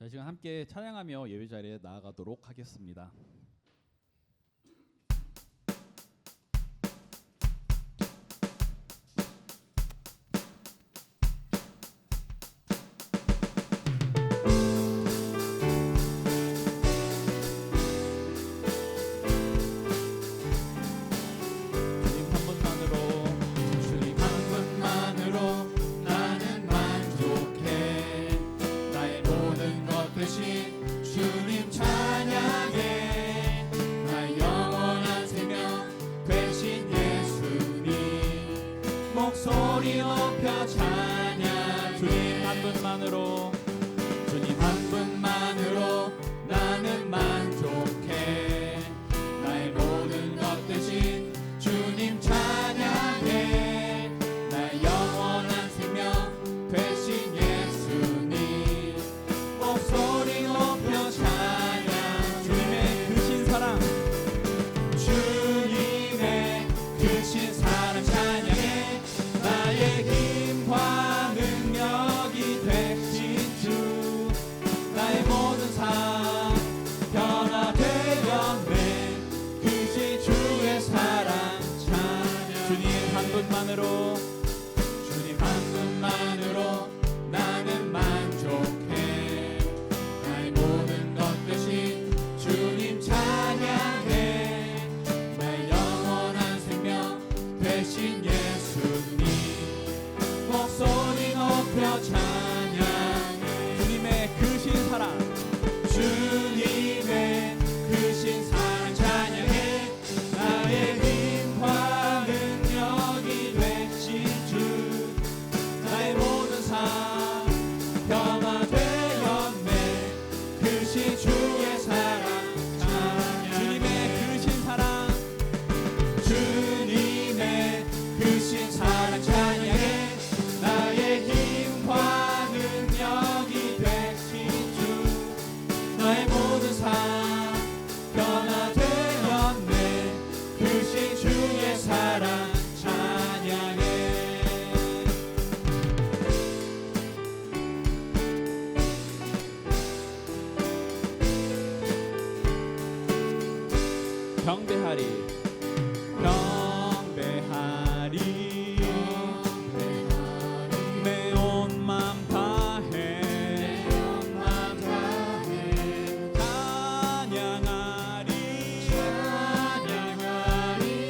자, 지금 함께 찬양하며 예배 자리에 나아가도록 하겠습니다. 주님 찬양해. 나의 영원한 생명 되신 예수님 목소리 높여 찬양. 주님 한 분만으로 주님 한 분만으로 나는 만족해. 나의 모든 것 되신 주님 찬양해. 나의 영원한 생명 되신 예수님 목소리 높여 찬양. 주님의 크신 사랑, 주님의 크신 사랑 찬양해. 나의 힘과 능력이 되신 주 나의 모든 삶 변화되었네. 크신 주의 사랑 찬양. 주님 한 분만으로 주님 한 분만으로 나는 만족해. 나의 모든 것 되신 주님 찬양해. 나의 영원한 생명 되신 예수님 목소리 높여 찬양해. 주님의 크신 사랑, 주님의 크신 사랑 찬양해. 나의 힘과 능력이 되신 주 나의 모든 삶 변화되었네. 크신 주의 사랑 찬양. 주님의 크신 사랑, 주님의 크신 사랑 찬양해. 나의 힘과 능력이 되신 주 나의 모든 삶 변화되었네. 크신 주의 사랑 찬양해. 경배하리 경배하리 내 온 맘 다해 찬양하리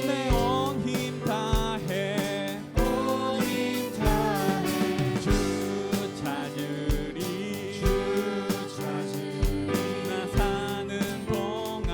내 온 힘 다해 주 찾으리 나 사는 동안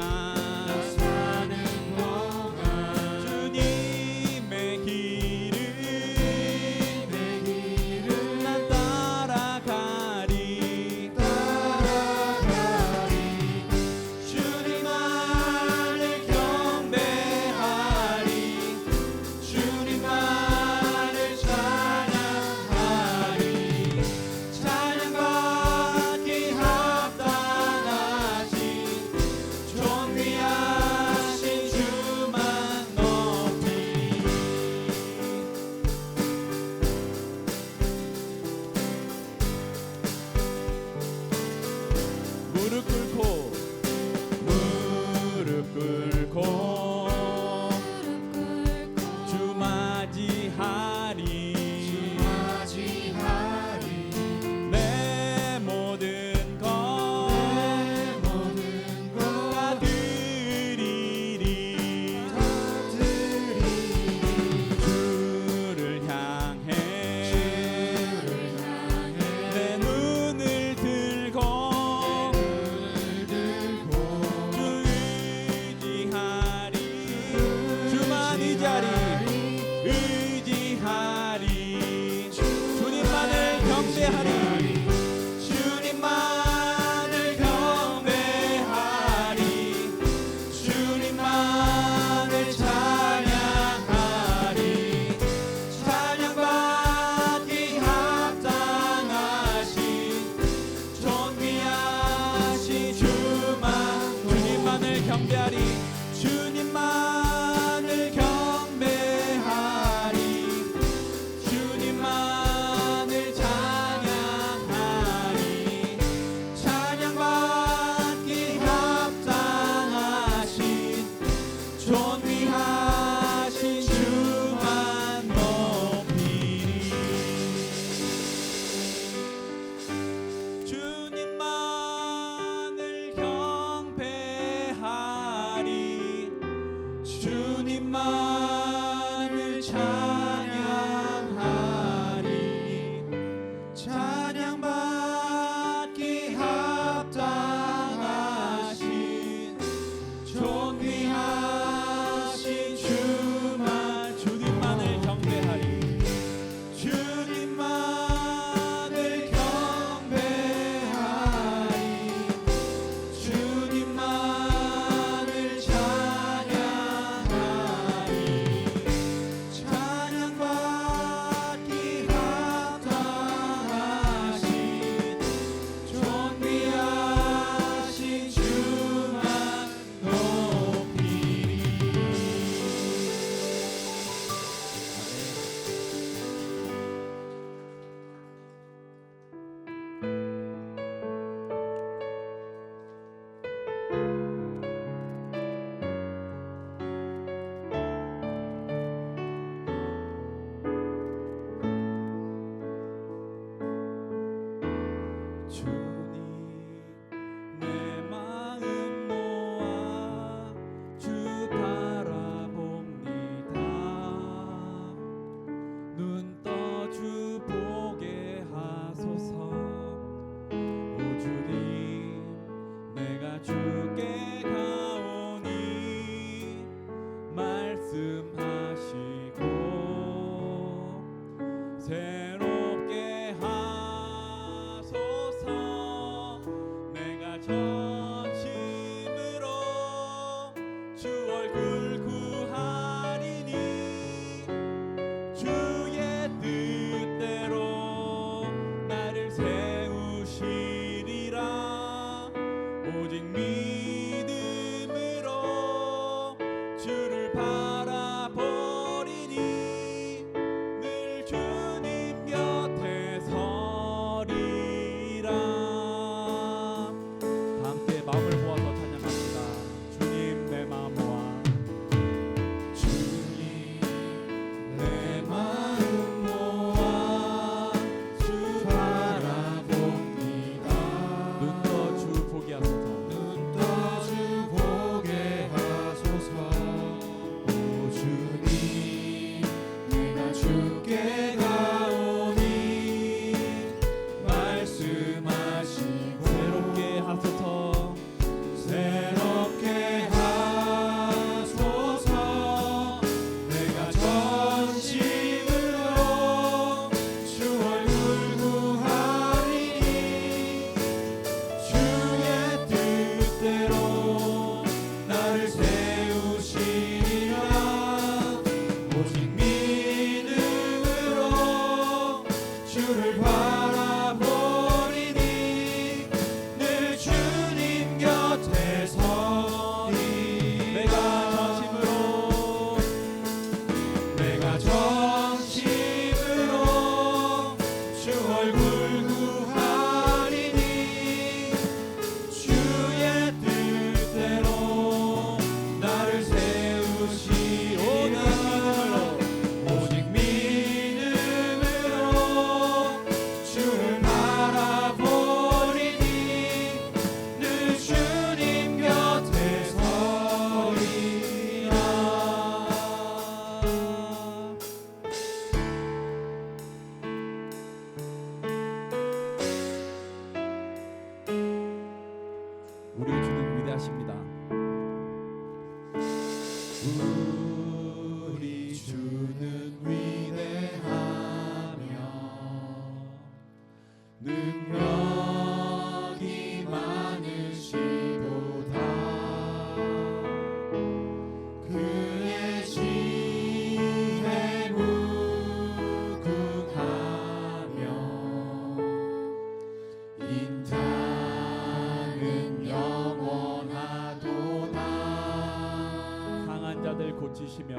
고치시며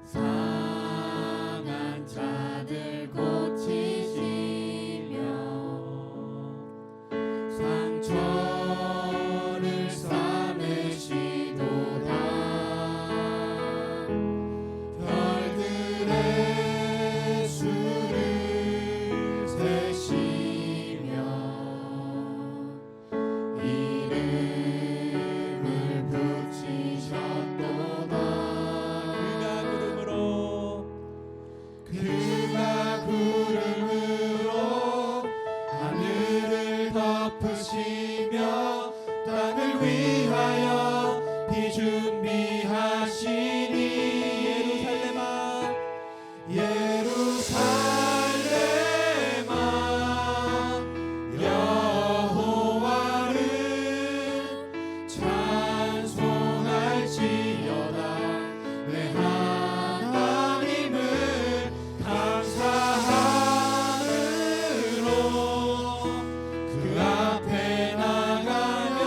상한 자들 고치시며 상처를 싸매시도다 별들의 수를 세시며 이름을 붙이셨도다 그가 구름으로 하늘을 덮으시며 땅을 위하여 비 준비하시니 예루살렘아 여호와를 찬송할지어다 내 하나님을 감사함으로 그 앞에 나가며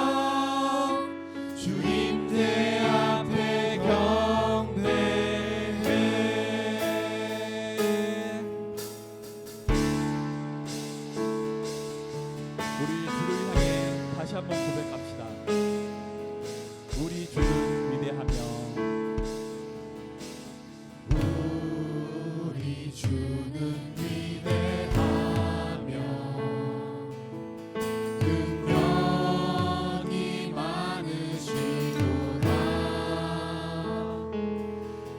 주임대 앞에 경배해 우리 주를 향해 다시 한번 고백합시다. 우리 주는 위대하며 우리 주는 위대하며 능력이 많으시도다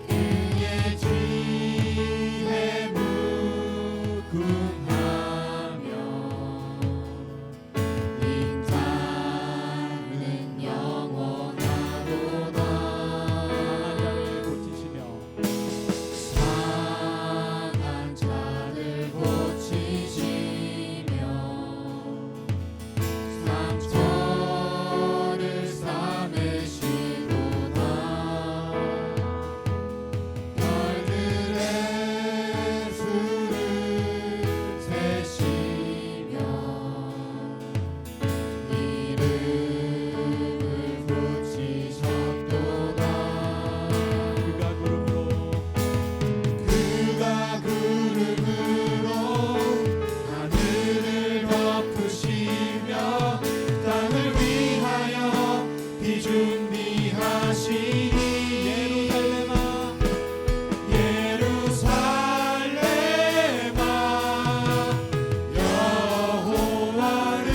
그의 지혜 무궁하며 인자는 영원하도다 강한 자를 고치시며 상한 자들 고치시며 상처를 싸매시도다 별들의 수를 세시며 이름을 붙이셨도다 그가 구름으로 그가 구름으로 하늘을 덮으시며 땅을 위하여 비 준비하시니 예루살렘아 여호와를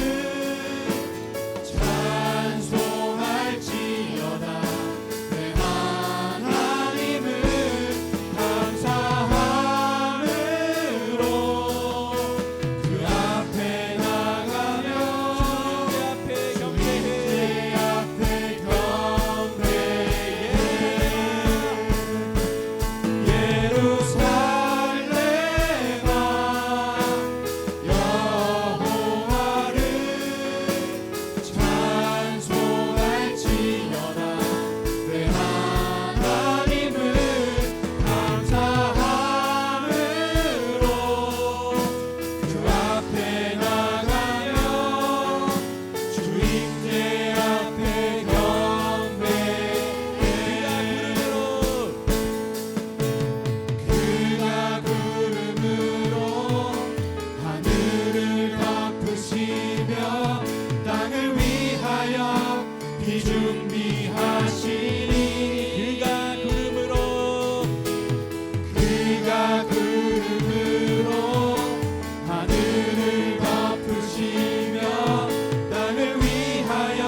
찬송할지어다 내 하나님을 감사함으로 그 앞에 나가며 주님의 앞에 경배해 예루살렘아 여호와를 찬송할지어다 내 하나님을 감사함으로 그 앞에 나가며 주임대 앞에 경배해 그가 구름으로 하늘을 덮으시며 땅을 위하여 비 준비하시니 그가 구름으로 하늘을 덮으시며 땅을 위하여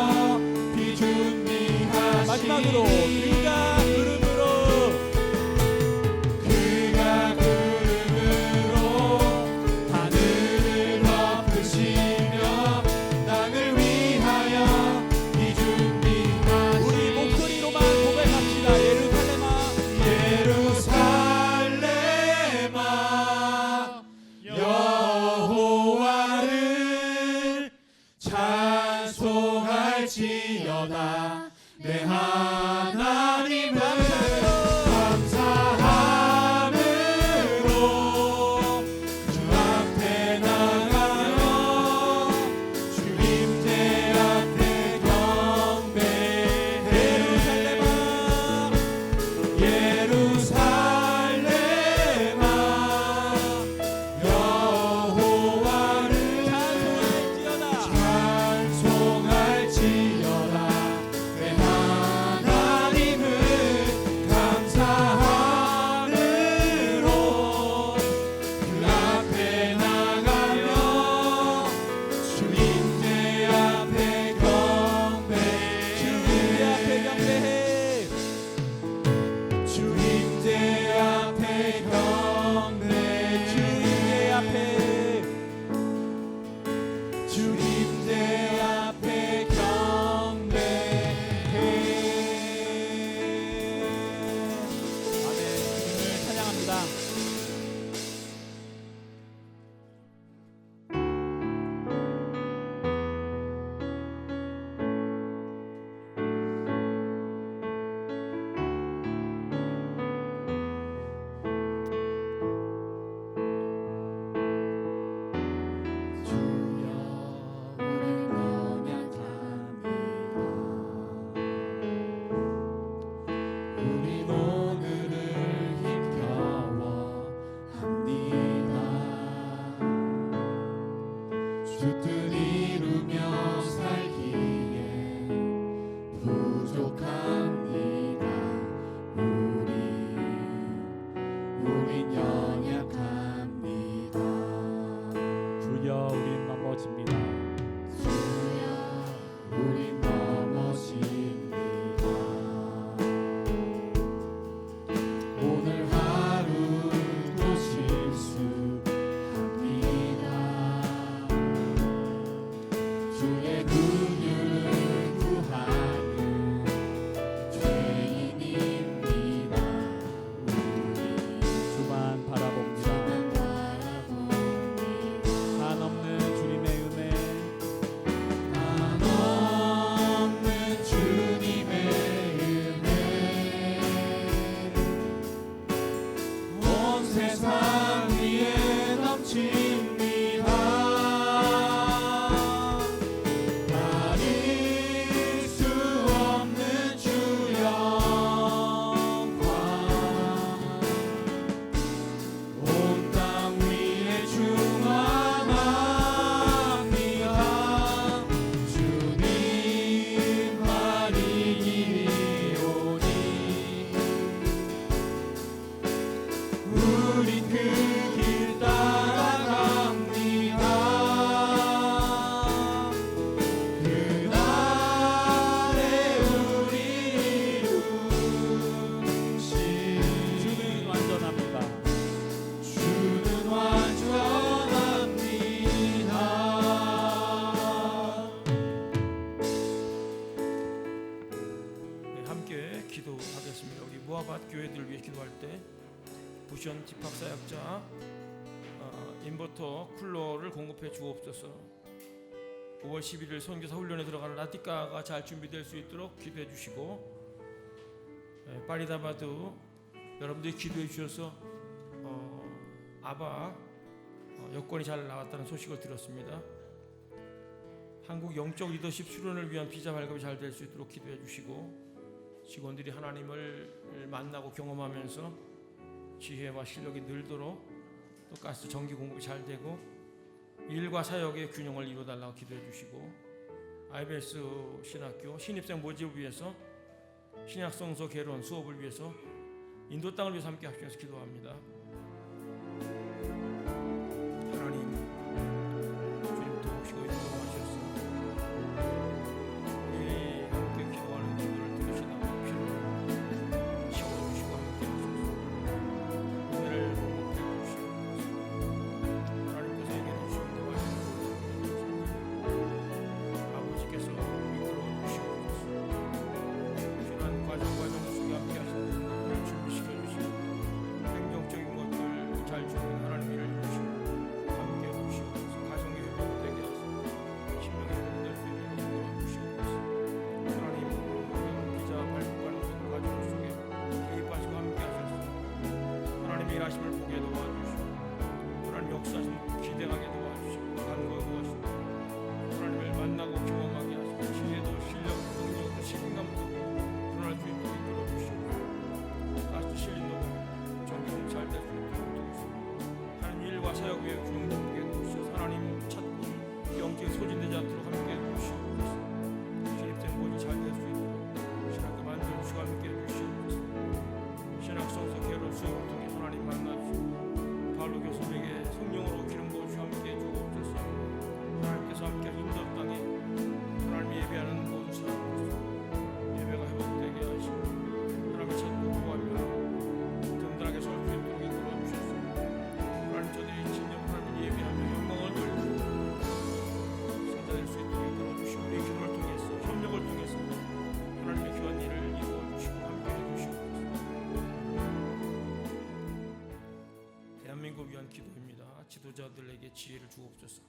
비 준비하시니 마지막으로 그가 구름으로 그가 구름으로 하늘을 덮으시며 땅을 위하여 비 준비하시니 우리 목소리로만 고백합시다. 예루살렘아 여호와를 찬송할지어다 내 하나님을 감사함으로 주 앞에 나가며 주임대 앞에 경배해 예루살렘아 노아밭 교회들을 위해 기도할 때 부션 집합사역자 인버터 쿨러를 공급해 주옵소서. 5월 11일 선교사 훈련에 들어가는 라티카가 잘 준비될 수 있도록 기도해 주시고, 파리다바도 여러분들이 기도해 주셔서 아바 여건이 잘 나왔다는 소식을 들었습니다. 한국 영적 리더십 수련을 위한 비자 발급이 잘 될 수 있도록 기도해 주시고, 직원들이 하나님을 만나고 경험하면서 지혜와 실력이 늘도록, 또 가스 전기 공급이 잘 되고 일과 사역의 균형을 이루어달라고 기도해 주시고, IBS 신학교 신입생 모집을 위해서 신약성서 개론 수업을 위해서 인도 땅을 위해서 함께 합심해서 기도합니다. 하나님, 주님 도우시고 인도하셔서 우리 함께 기도하는 기도를 들으시다가 피로 채워주시고 함께 하소서. 은혜를 공급해 주시옵소서. 하나님께서 얘기해 주시옵소서. 아버지께서 이끌어 주시옵소서. 필요한 과정 속에 함께 하시는 것들을 준비시켜 주시고, 행정적인 것들 잘 준비하는 하나님 일을 이루시고 함께 해주시옵소서. 가정이 회복되게 하소서. 심령이 회복될 수 있도록 도와주시옵소서. 하나님, 모든 비자 발급하는 모든 과정 속에 개입하시고 함께 하셔서 하나님의 일하심을 보게 도와주시고, 하나님 역사하심 기대하게 도와주시고, 간구하게 도와주시고, 하나님을 만나고 경험하게 하시고, 지혜도 실력, 능력도 책임감도 드러날 수 있도록 이끌어 주시고, 가스 실린 녹음 전기도 잘 될 수 있도록 도와주시고, 하나님 일과 사역 위에 균형 잡게 해주시옵소서. 하나님 찾고 영적인 소진되지 않도록 함께 해주시옵소서. 신입생 모집 잘 될 수 있도록 신학교 만들어주시고 함께 해주시옵소서. 신학성서 개론 수업을 통해 하나님 만나주시고, 바로 교수님에게 성령으로 기름 부어주시고 함께 해주옵소서. 하나님께서 함께 인도 땅에 하나님이 예배하는 모든 사람으로서 예배가 회복되게 하시고, 하나님을 찾고 구하며 든든하게 설 수 있도록 이끌어 주셔서 하나님, 저들이 진정 하나님을 예배하며 영광을 돌리고 선자될 수 있도록 이끌어 주시고, 이 기도를 통해서 협력을 통해서 하나님의 귀한 일을 이루어 주시고 함께 해주시옵소서. 대한민국을 위한 기도입니다. 지도자들에게 지혜를 주옵소서.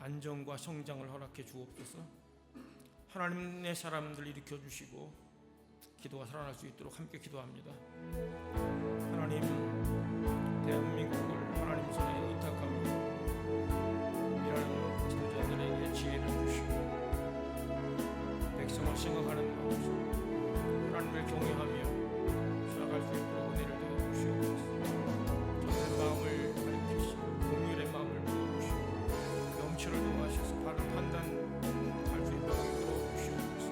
안정과 성장을 허락해 주옵소서. 하나님의 사람들 일으켜 주시고 기도가 살아날 수 있도록 함께 기도합니다. 하나님, 대한민국을 하나님 손에 의탁하며 일하는 지도자들에게 지혜를 주시고, 백성을 생각하는 마음으로 하나님을 경외하며 살아갈 수 있도록 은혜를 더해 주시옵소서. 저들의 마음을 가리키시고 공율의 마음을 부어주시고 명철을 도와주셔서 바른 판단할 수 있도록 이끌어 주시옵소서.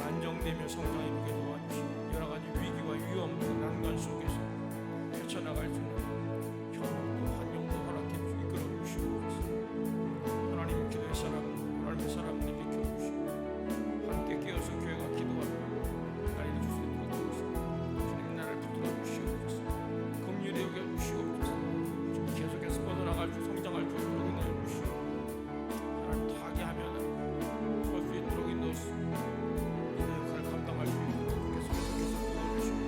안정되며 성장해 보게 도와주시고, 여러 가지 위기와 위험, 난관 속에서 헤쳐나갈 수 있는 협력도 환영도 허락해 주시고 이끌어 주시옵소서. 하나님, 기도의 사람, 하나님의 사람들 일으켜 주시고 함께 깨어서 교회가 기도하며 나이를 줄 수 있도록 도와주시고, 주님 나라를 붙들어 주시옵소서. 긍휼히 여겨 주시옵소서. 좀 계속해서 뻗어나갈 수, 성장할 수 있도록 은혜를 주시고, 하나님 타개하며 설 수 있도록 인도하시고, 감당할 수 있도록 계속해서 도와주시고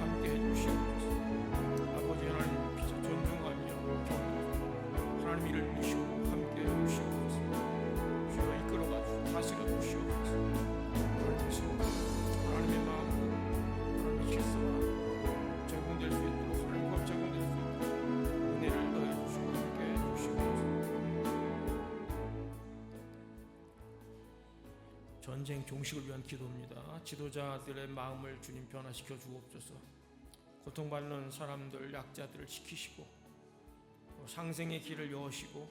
함께 해주시옵소서. 아버지 하나님, 비자 존중하며 경외하며 하나님 일을 이루시고 함께 해주시옵소서. 주여 이끌어가시고 다스려 주시옵소서. 하나님께서 하나님의 마음, 하나님의 질서가 적용될 수 있도록, 하나님과 적용될 수 있도록 은혜를 더해주시고 함께 해주시옵소서. 전쟁 종식을 위한 기도입니다. 지도자들의 마음을 주님 변화시켜 주옵소서. 고통받는 사람들, 약자들을 지키시고 상생의 길을 여시고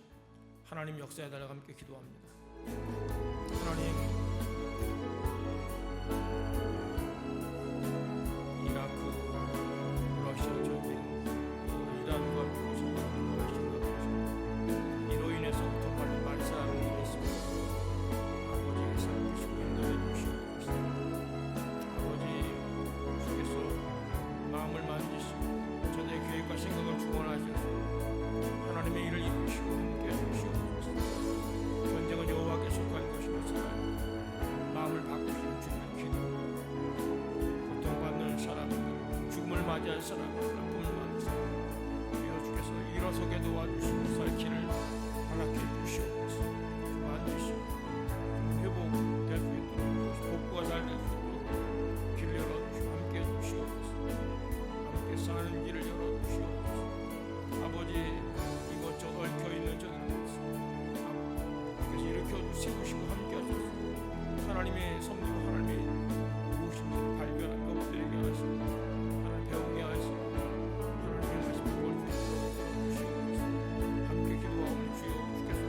하나님 역사에 달려 함께 기도합니다. 하나님, 이라크, 러시아 전쟁, 이란과 미국 전쟁, 이로 인해서 고통받는 많은 사람들이 있습니다. 아버지 살피시고 인도해 주시옵소서. 아버지 속에서 마음을 만지시고 저들의 계획과 생각을 주관하셔서 하나님의 일을 이루시고 함께 해주시옵소서. 전쟁은 할 사람 아픔을 만드사 주여 주께서 일어서게 도와주시고 살 길을 허락해 주시옵소서. 반드시 회복될 수 있도록 복구가 잘 될 수 있도록 길 열어주시고 함께 해주시옵소서. 함께 사는 길을 열어주시옵소서. 아버지 이것저것 얽혀있는 저들을 일으켜 세우시고 함께 하소서. 하나님의 섭리로 하나님의 무엇인지 발견하며 엎드리게 하시고 하나님 배우게 하시고 하나님의 말씀을 볼 수 있도록 주시옵소서. 함께 기도하오니 주여 주께서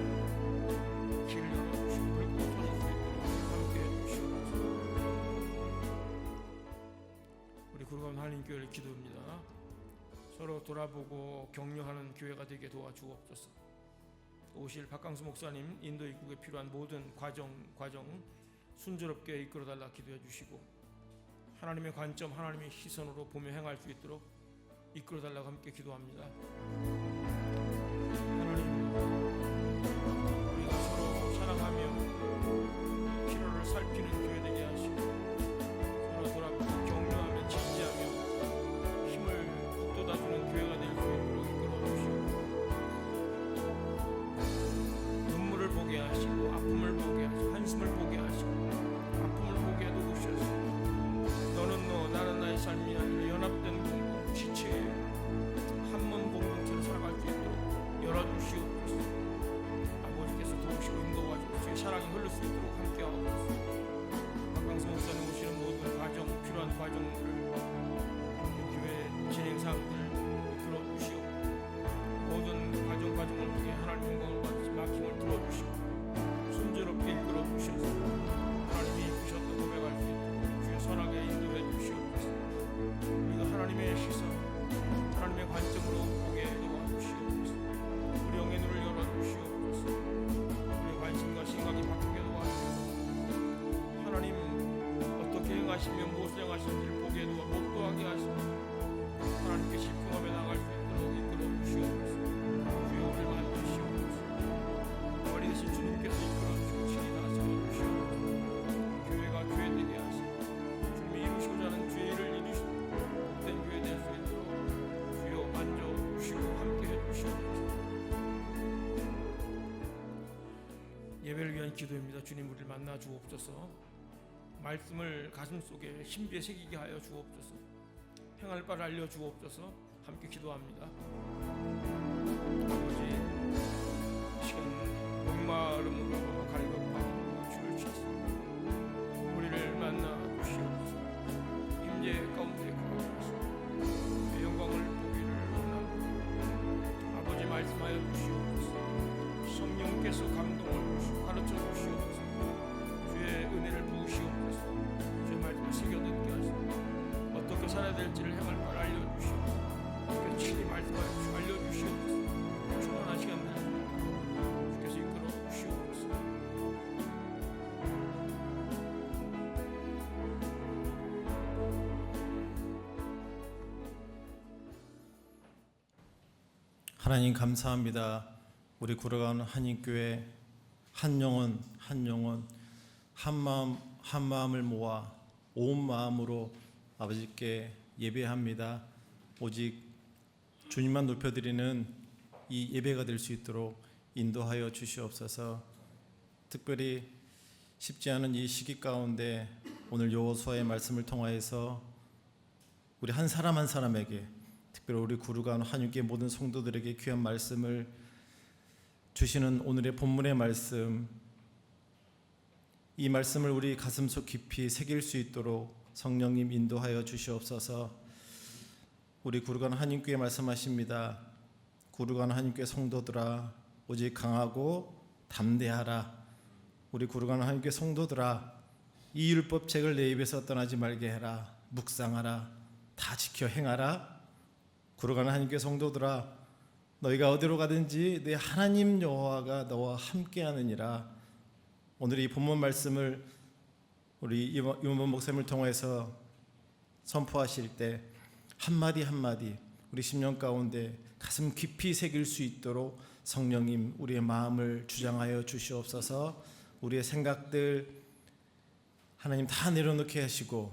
길을 열어주시고 불꽃 터질 수 있도록 함께 해주시옵소서. 우리 구로가운 하나님교회를 기도합니다. 서로 돌아보고 격려하는 교회가 되게 도와주옵소서. 오실 박강수 목사님 인도 입국에 필요한 모든 과정 순조롭게 이끌어달라 기도해 주시고 하나님의 관점 하나님의 시선으로 보며 행할 수 있도록 이끌어달라고 함께 기도합니다. 하나님 우리가 서로 사랑하며 필요를 살피는 교회 되게 하시고 서로 돌아보고 격려하며 지지하며 힘을 북돋아주는 교회가 될 수 있도록 이끌어 주시고 눈물을 보게 하시고 아픔을 보게 하시고 한숨을 보게 하시고 아픔을 보게 해두시옵소서. 너는 너 나는 나의 삶이 아니라 연합된 공동 지체에 한문 공동체로 살아갈 수 있도록 열어주시옵소서. 아버지께서 도우시고 인도하시고 주의 사랑이 흐를 수 있도록 함께하옵소서. 박강수 목사님 오시는 모든 과정 필요한 과정들을 교회 진행사항들을 이끌어 주시옵소서. 모든 과정을 통해 하나님 영광을 받으시 막힘을 들어주시고 순조롭게 이끌어 주시옵소서. 하나님이 이끄셨다 고백할 수 있도록 주의 선하게 인도해 주시옵소서. 우리가 하나님의 시선 하나님의 관점으로 보게 도와주시옵소서. 우리 영의 눈을 열어주시옵소서. 우리의 관심과 시각이 바뀌게 도와주시옵소서. 하나님 어떻게 행하시며 무엇을 행하시는지를 보게 도와 목도하게 하시고 하나님께 집중하며 나갈 수 있도록 이끌어 주시옵소서. 주여 우리를 만드시옵소서. 머리 대신 주님께서 이끌어 주시고 친히 다스려 주시옵소서. 교회가 교회 되게 하시고 주님이 이루시고자 하는 죄를 이루시고 복된 교회 될 수 있도록 주여 만져주시고 함께 해주시옵소서. 예배를 위한 기도입니다. 주님 우리를 만나 주옵소서. 말씀을 가슴속에 신비에 새기게 하여 주옵소서. 행할 바를 알려 주옵소서. 함께 기도합니다. 아버지 시간 목마름으로 갈급하고 주를 찾습니다. 우리를 만나 주시옵소서. 임재 가운데 거하소서. 주 영광을 보기를 원합니다. 아버지 말씀하여 주시옵소서. 성령께서 감동을 주시고 가르쳐 주시옵소서. 주의 은혜를 부으시옵소서. 주의 말씀을 새겨듣게 하시고 어떻게 살아야 될지를 행할 바를 알려주시옵소서. 친히 말씀하여 주시고 알려주시옵소서. 충만한 시간들 주께서 이끌어 주시옵소서. 하나님 감사합니다. 우리 구로가는 한인교회 한 영혼 한 마음을 모아 온 마음으로 아버지께 예배합니다. 오직 주님만 높여드리는 이 예배가 될 수 있도록 인도하여 주시옵소서. 특별히 쉽지 않은 이 시기 가운데 오늘 여호수아의 말씀을 통하여서 우리 한 사람 한 사람에게 특별히 우리 구로가는 한인교회 모든 성도들에게 귀한 말씀을 주시는 오늘의 본문의 말씀, 이 말씀을 우리 가슴속 깊이 새길 수 있도록 성령님 인도하여 주시옵소서. 우리 구로가는 한인교회 말씀하십니다. 구로가는 한인교회 성도들아 오직 강하고 담대하라. 우리 구로가는 한인교회 성도들아 이 율법책을 내 입에서 떠나지 말게 해라. 묵상하라. 다 지켜 행하라. 구로가는 한인교회 성도들아 너희가 어디로 가든지 내 하나님 여호와가 너와 함께하느니라. 오늘 이 본문 말씀을 우리 이원범 목사님을 통해서 선포하실 때 한마디 한마디 우리 심령 가운데 가슴 깊이 새길 수 있도록 성령님 우리의 마음을 주장하여 주시옵소서. 우리의 생각들 하나님 다 내려놓게 하시고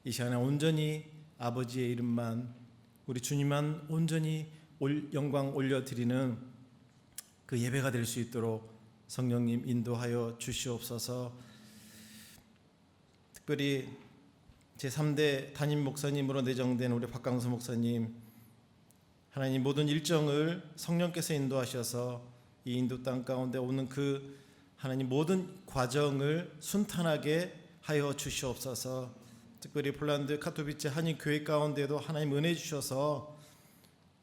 이 시간에 온전히 아버지의 이름만 우리 주님만 온전히 영광 올려드리는 그 예배가 될 수 있도록 성령님 인도하여 주시옵소서. 특별히 제3대 담임 목사님으로 내정된 우리 박강수 목사님, 하나님 모든 일정을 성령께서 인도하셔서 이 인도 땅 가운데 오는 그 하나님 모든 과정을 순탄하게 하여 주시옵소서. 특별히 폴란드 카토비체 한인교회 가운데도 하나님 은혜 주셔서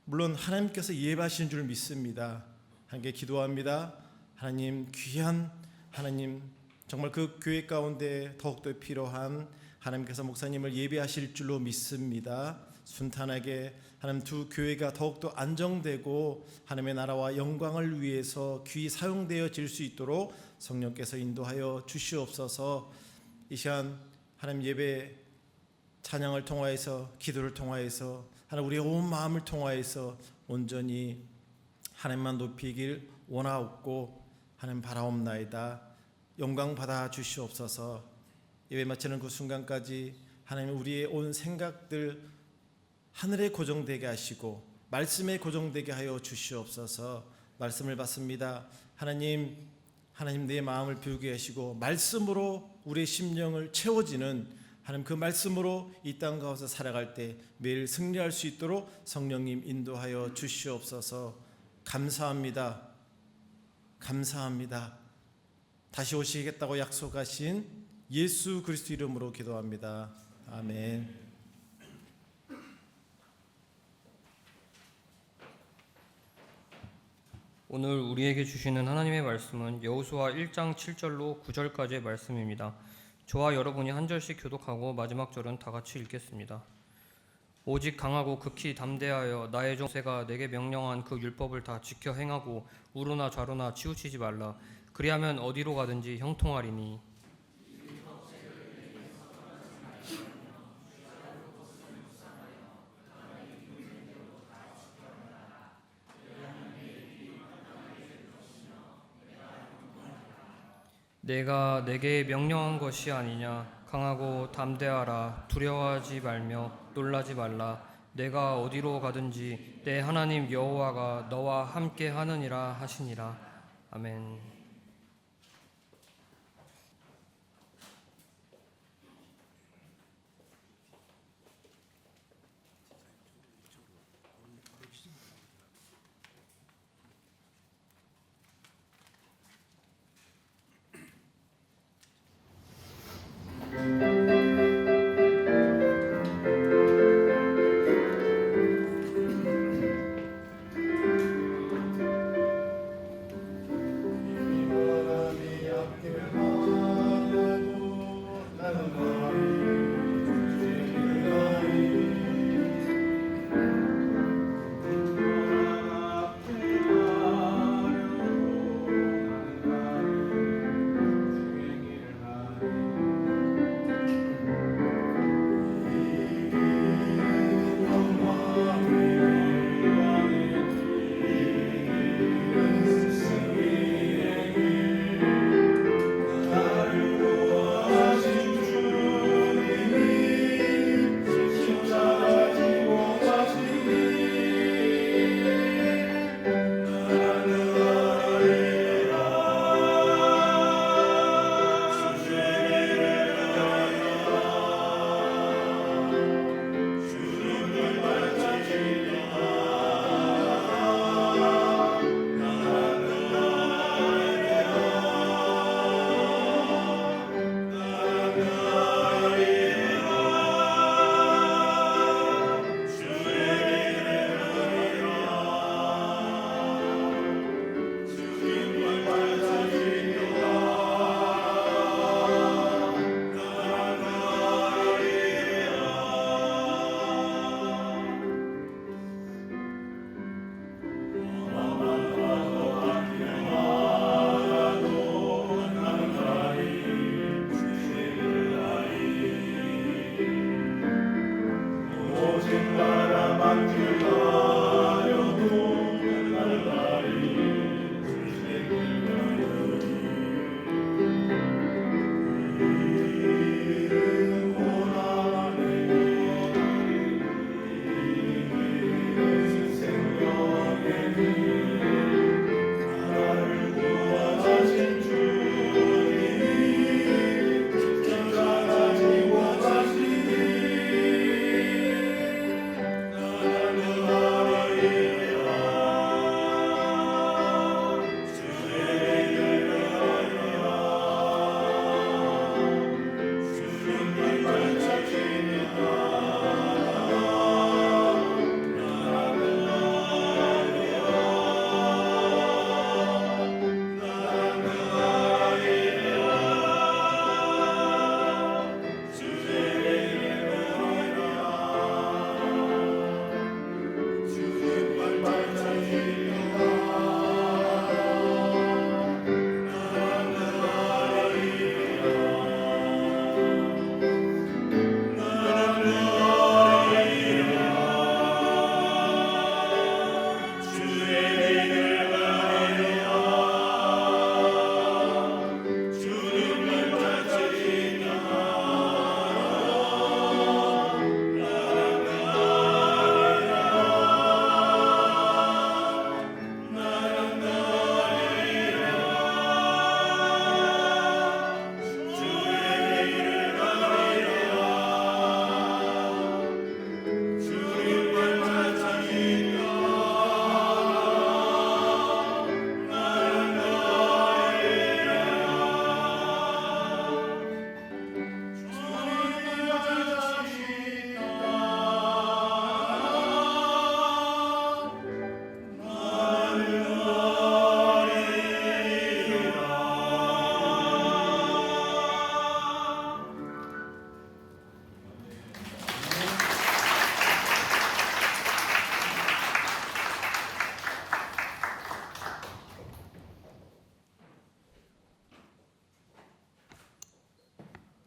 물론 하나님께서 예배하신 줄 믿습니다. 함께 기도합니다. 하나님 귀한 하나님, 정말 그 교회 가운데 더욱더 필요한 하나님께서 목사님을 예배하실 줄로 믿습니다. 순탄하게 하나님 두 교회가 더욱더 안정되고 하나님의 나라와 영광을 위해서 귀히 사용되어질 수 있도록 성령께서 인도하여 주시옵소서. 이 시간 하나님 예배 찬양을 통하여서, 기도를 통하여서, 하나님 우리의 온 마음을 통하여서 온전히 하나님만 높이길 원하옵고 하나님 바라옵나이다. 영광 받아 주시옵소서. 예배 마치는 그 순간까지 하나님 우리의 온 생각들 하늘에 고정되게 하시고 말씀에 고정되게 하여 주시옵소서. 말씀을 받습니다. 하나님 내 마음을 비우게 하시고 말씀으로 우리의 심령을 채워지는 하나님 그 말씀으로 이 땅 가운데 살아갈 때 매일 승리할 수 있도록 성령님 인도하여 주시옵소서. 감사합니다. 감사합니다. 다시 오시겠다고 약속하신 예수 그리스도 이름으로 기도합니다. 아멘. 오늘 우리에게 주시는 하나님의 말씀은 여호수아 1장 7절로 9절까지의 말씀입니다. 저와 여러분이 한 절씩 교독하고 마지막 절은 다 같이 읽겠습니다. 오직 강하고 극히 담대하여 나의 종 모세가 내게 명령한 그 율법을 다 지켜 행하고 우로나 좌로나 치우치지 말라. 그리하면 어디로 가든지 형통하리니. 내가 내게 명령한 것이 아니냐. 강하고 담대하라. 두려워하지 말며 놀라지 말라. 내가 어디로 가든지 내 하나님 여호와가 너와 함께 하느니라 하시니라. 아멘.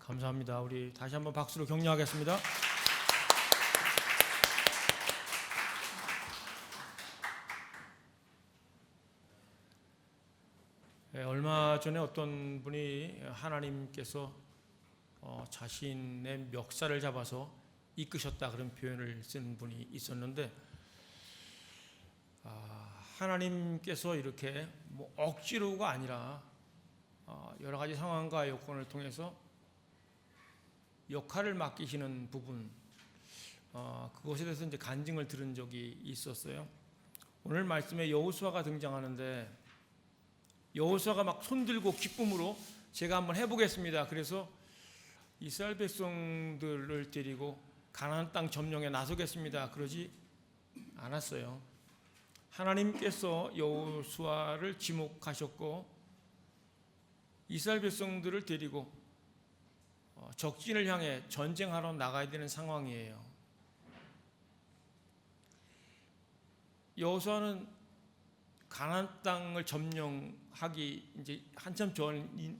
감사합니다. 우리 다시 한번 박수로 격려하겠습니다. 얼마 전에 어떤 분이 하나님께서 자신의 멱살을 잡아서 이끄셨다 그런 표현을 쓴 분이 있었는데, 하나님께서 이렇게 뭐 억지로가 아니라 여러 가지 상황과 여건을 통해서 역할을 맡기시는 부분, 그것에 대해서 이제 간증을 들은 적이 있었어요. 오늘 말씀에 여호수아가 등장하는데, 여호수아가 막 손들고 기쁨으로 제가 한번 해보겠습니다. 그래서 이스라엘 백성들을 데리고 가나안 땅 점령에 나서겠습니다. 그러지 않았어요. 하나님께서 여호수아를 지목하셨고 이스라엘 백성들을 데리고 적진을 향해 전쟁하러 나가야 되는 상황이에요. 여호수아는 가나안 땅을 점령하기 이제 한참 전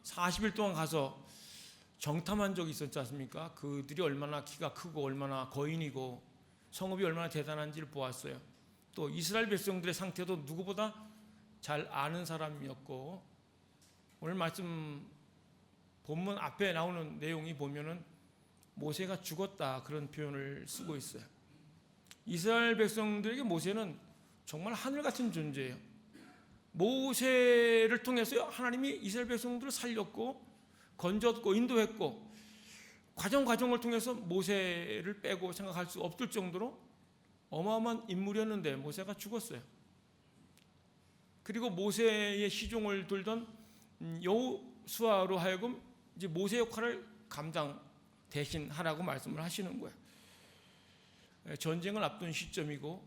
40일 동안 가서 정탐한 적이 있었지 않습니까? 그들이 얼마나 키가 크고 얼마나 거인이고 성읍이 얼마나 대단한지를 보았어요. 또 이스라엘 백성들의 상태도 누구보다 잘 아는 사람이었고, 오늘 말씀 본문 앞에 나오는 내용이 보면은 모세가 죽었다 그런 표현을 쓰고 있어요. 이스라엘 백성들에게 모세는 정말 하늘 같은 존재예요. 모세를 통해서 하나님이 이스라엘 백성들을 살렸고 건졌고 인도했고, 과정을 통해서 모세를 빼고 생각할 수 없을 정도로 어마어마한 인물이었는데 모세가 죽었어요. 그리고 모세의 시종을 돌던 여호수아로 하여금 이제 모세 역할을 감당 대신 하라고 말씀을 하시는 거예요. 전쟁을 앞둔 시점이고,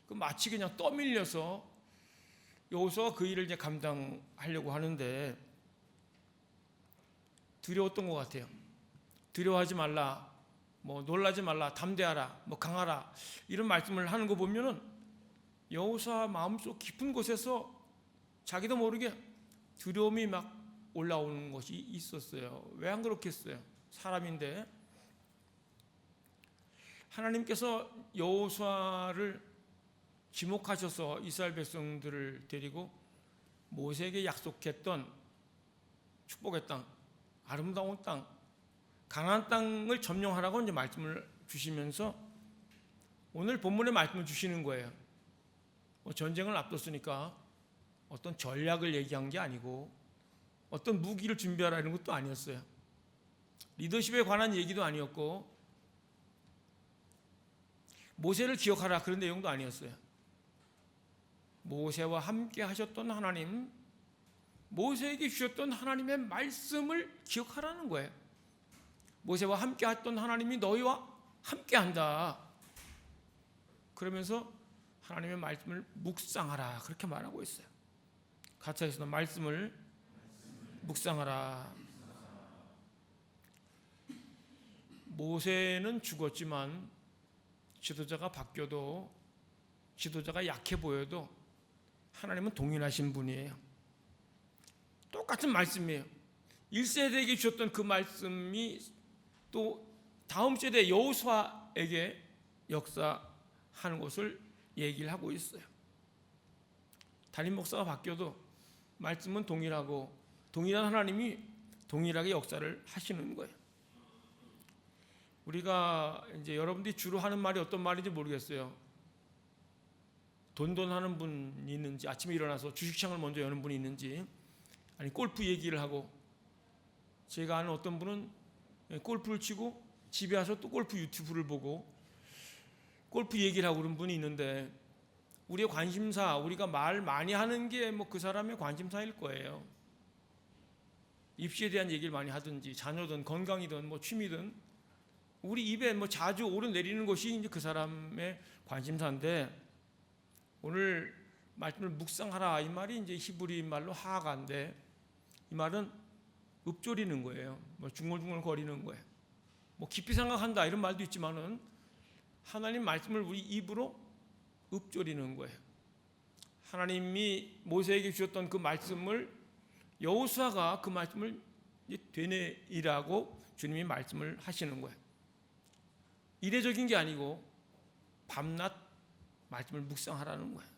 마치 그냥 떠밀려서 여호수아가 그 일을 이제 감당하려고 하는데 두려웠던 것 같아요. 두려워하지 말라, 뭐 놀라지 말라, 담대하라, 뭐 강하라 이런 말씀을 하는 거 보면은 여호수아 마음속 깊은 곳에서 자기도 모르게 두려움이 막 올라오는 것이 있었어요. 왜 안 그렇겠어요? 사람인데. 하나님께서 여호수아를 지목하셔서 이스라엘 백성들을 데리고 모세에게 약속했던 축복의 땅, 아름다운 땅, 가나안 땅을 점령하라고 이제 말씀을 주시면서 오늘 본문의 말씀을 주시는 거예요. 전쟁을 앞뒀으니까 어떤 전략을 얘기한 게 아니고 어떤 무기를 준비하라 이런 것도 아니었어요. 리더십에 관한 얘기도 아니었고 모세를 기억하라 그런 내용도 아니었어요. 모세와 함께 하셨던 하나님, 모세에게 주셨던 하나님의 말씀을 기억하라는 거예요. 모세와 함께 했던 하나님이 너희와 함께 한다. 그러면서 하나님의 말씀을 묵상하라 그렇게 말하고 있어요. 가짜에서는 말씀을 묵상하라. 모세는 죽었지만 지도자가 바뀌어도, 지도자가 약해 보여도 하나님은 동일하신 분이에요. 똑같은 말씀이에요. 1세대에게 주셨던 그 말씀이 또 다음 세대 여호수아에게 역사하는 것을 얘기를 하고 있어요. 담임 목사가 바뀌어도 말씀은 동일하고 동일한 하나님이 동일하게 역사를 하시는 거예요. 우리가 이제 여러분들이 주로 하는 말이 어떤 말인지 모르겠어요. 돈돈하는 분이 있는지, 아침에 일어나서 주식창을 먼저 여는 분이 있는지, 아니 골프 얘기를 하고, 제가 아는 어떤 분은 골프를 치고 집에 와서 또 골프 유튜브를 보고 골프 얘기를 하고 그런 분이 있는데, 우리의 관심사, 우리가 말 많이 하는 게 뭐 그 사람의 관심사일 거예요. 입시에 대한 얘기를 많이 하든지, 자녀든 건강이든 뭐 취미든 우리 입에 뭐 자주 오르내리는 것이 이제 그 사람의 관심사인데, 오늘 말씀을 묵상하라 이 말이 이제 히브리 말로 하가인데, 이 말은 읊조리는 거예요. 뭐 중얼중얼 거리는 거예요. 뭐 깊이 생각한다 이런 말도 있지만은 하나님 말씀을 우리 입으로 읊조리는 거예요. 하나님이 모세에게 주셨던 그 말씀을 여호수아가 그 말씀을 이제 되뇌이라고 주님이 말씀을 하시는 거예요. 이례적인 게 아니고 밤낮 말씀을 묵상하라는 거예요.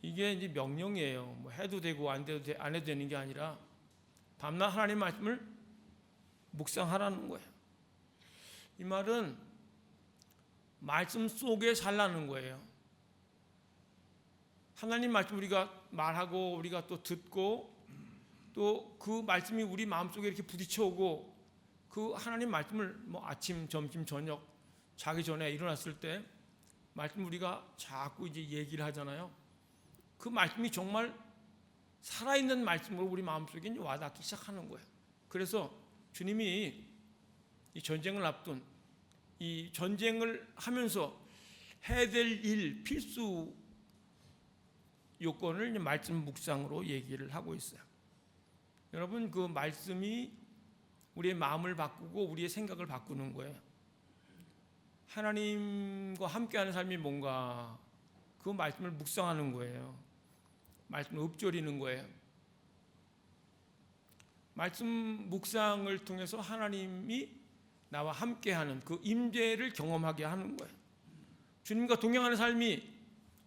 이게 이제 명령이에요. 뭐 해도 되고 안 해도 되는 게 아니라 밤낮 하나님 말씀을 묵상하라는 거예요. 이 말은 말씀 속에 살라는 거예요. 하나님 말씀 우리가 말하고 우리가 또 듣고 또 그 말씀이 우리 마음속에 이렇게 부딪혀오고 그 하나님 말씀을 뭐 아침, 점심, 저녁 자기 전에 일어났을 때 말씀 우리가 자꾸 이제 얘기를 하잖아요. 그 말씀이 정말 살아있는 말씀으로 우리 마음속에 이제 와닿기 시작하는 거예요. 그래서 주님이 이 전쟁을 앞둔 이 전쟁을 하면서 해야 될 일, 필수 요건을 이제 말씀 묵상으로 얘기를 하고 있어요. 여러분, 그 말씀이 우리의 마음을 바꾸고 우리의 생각을 바꾸는 거예요. 하나님과 함께하는 삶이 뭔가 그 말씀을 묵상하는 거예요. 말씀을 읊조리는 거예요. 말씀 묵상을 통해서 하나님이 나와 함께하는 그 임재를 경험하게 하는 거예요. 주님과 동행하는 삶이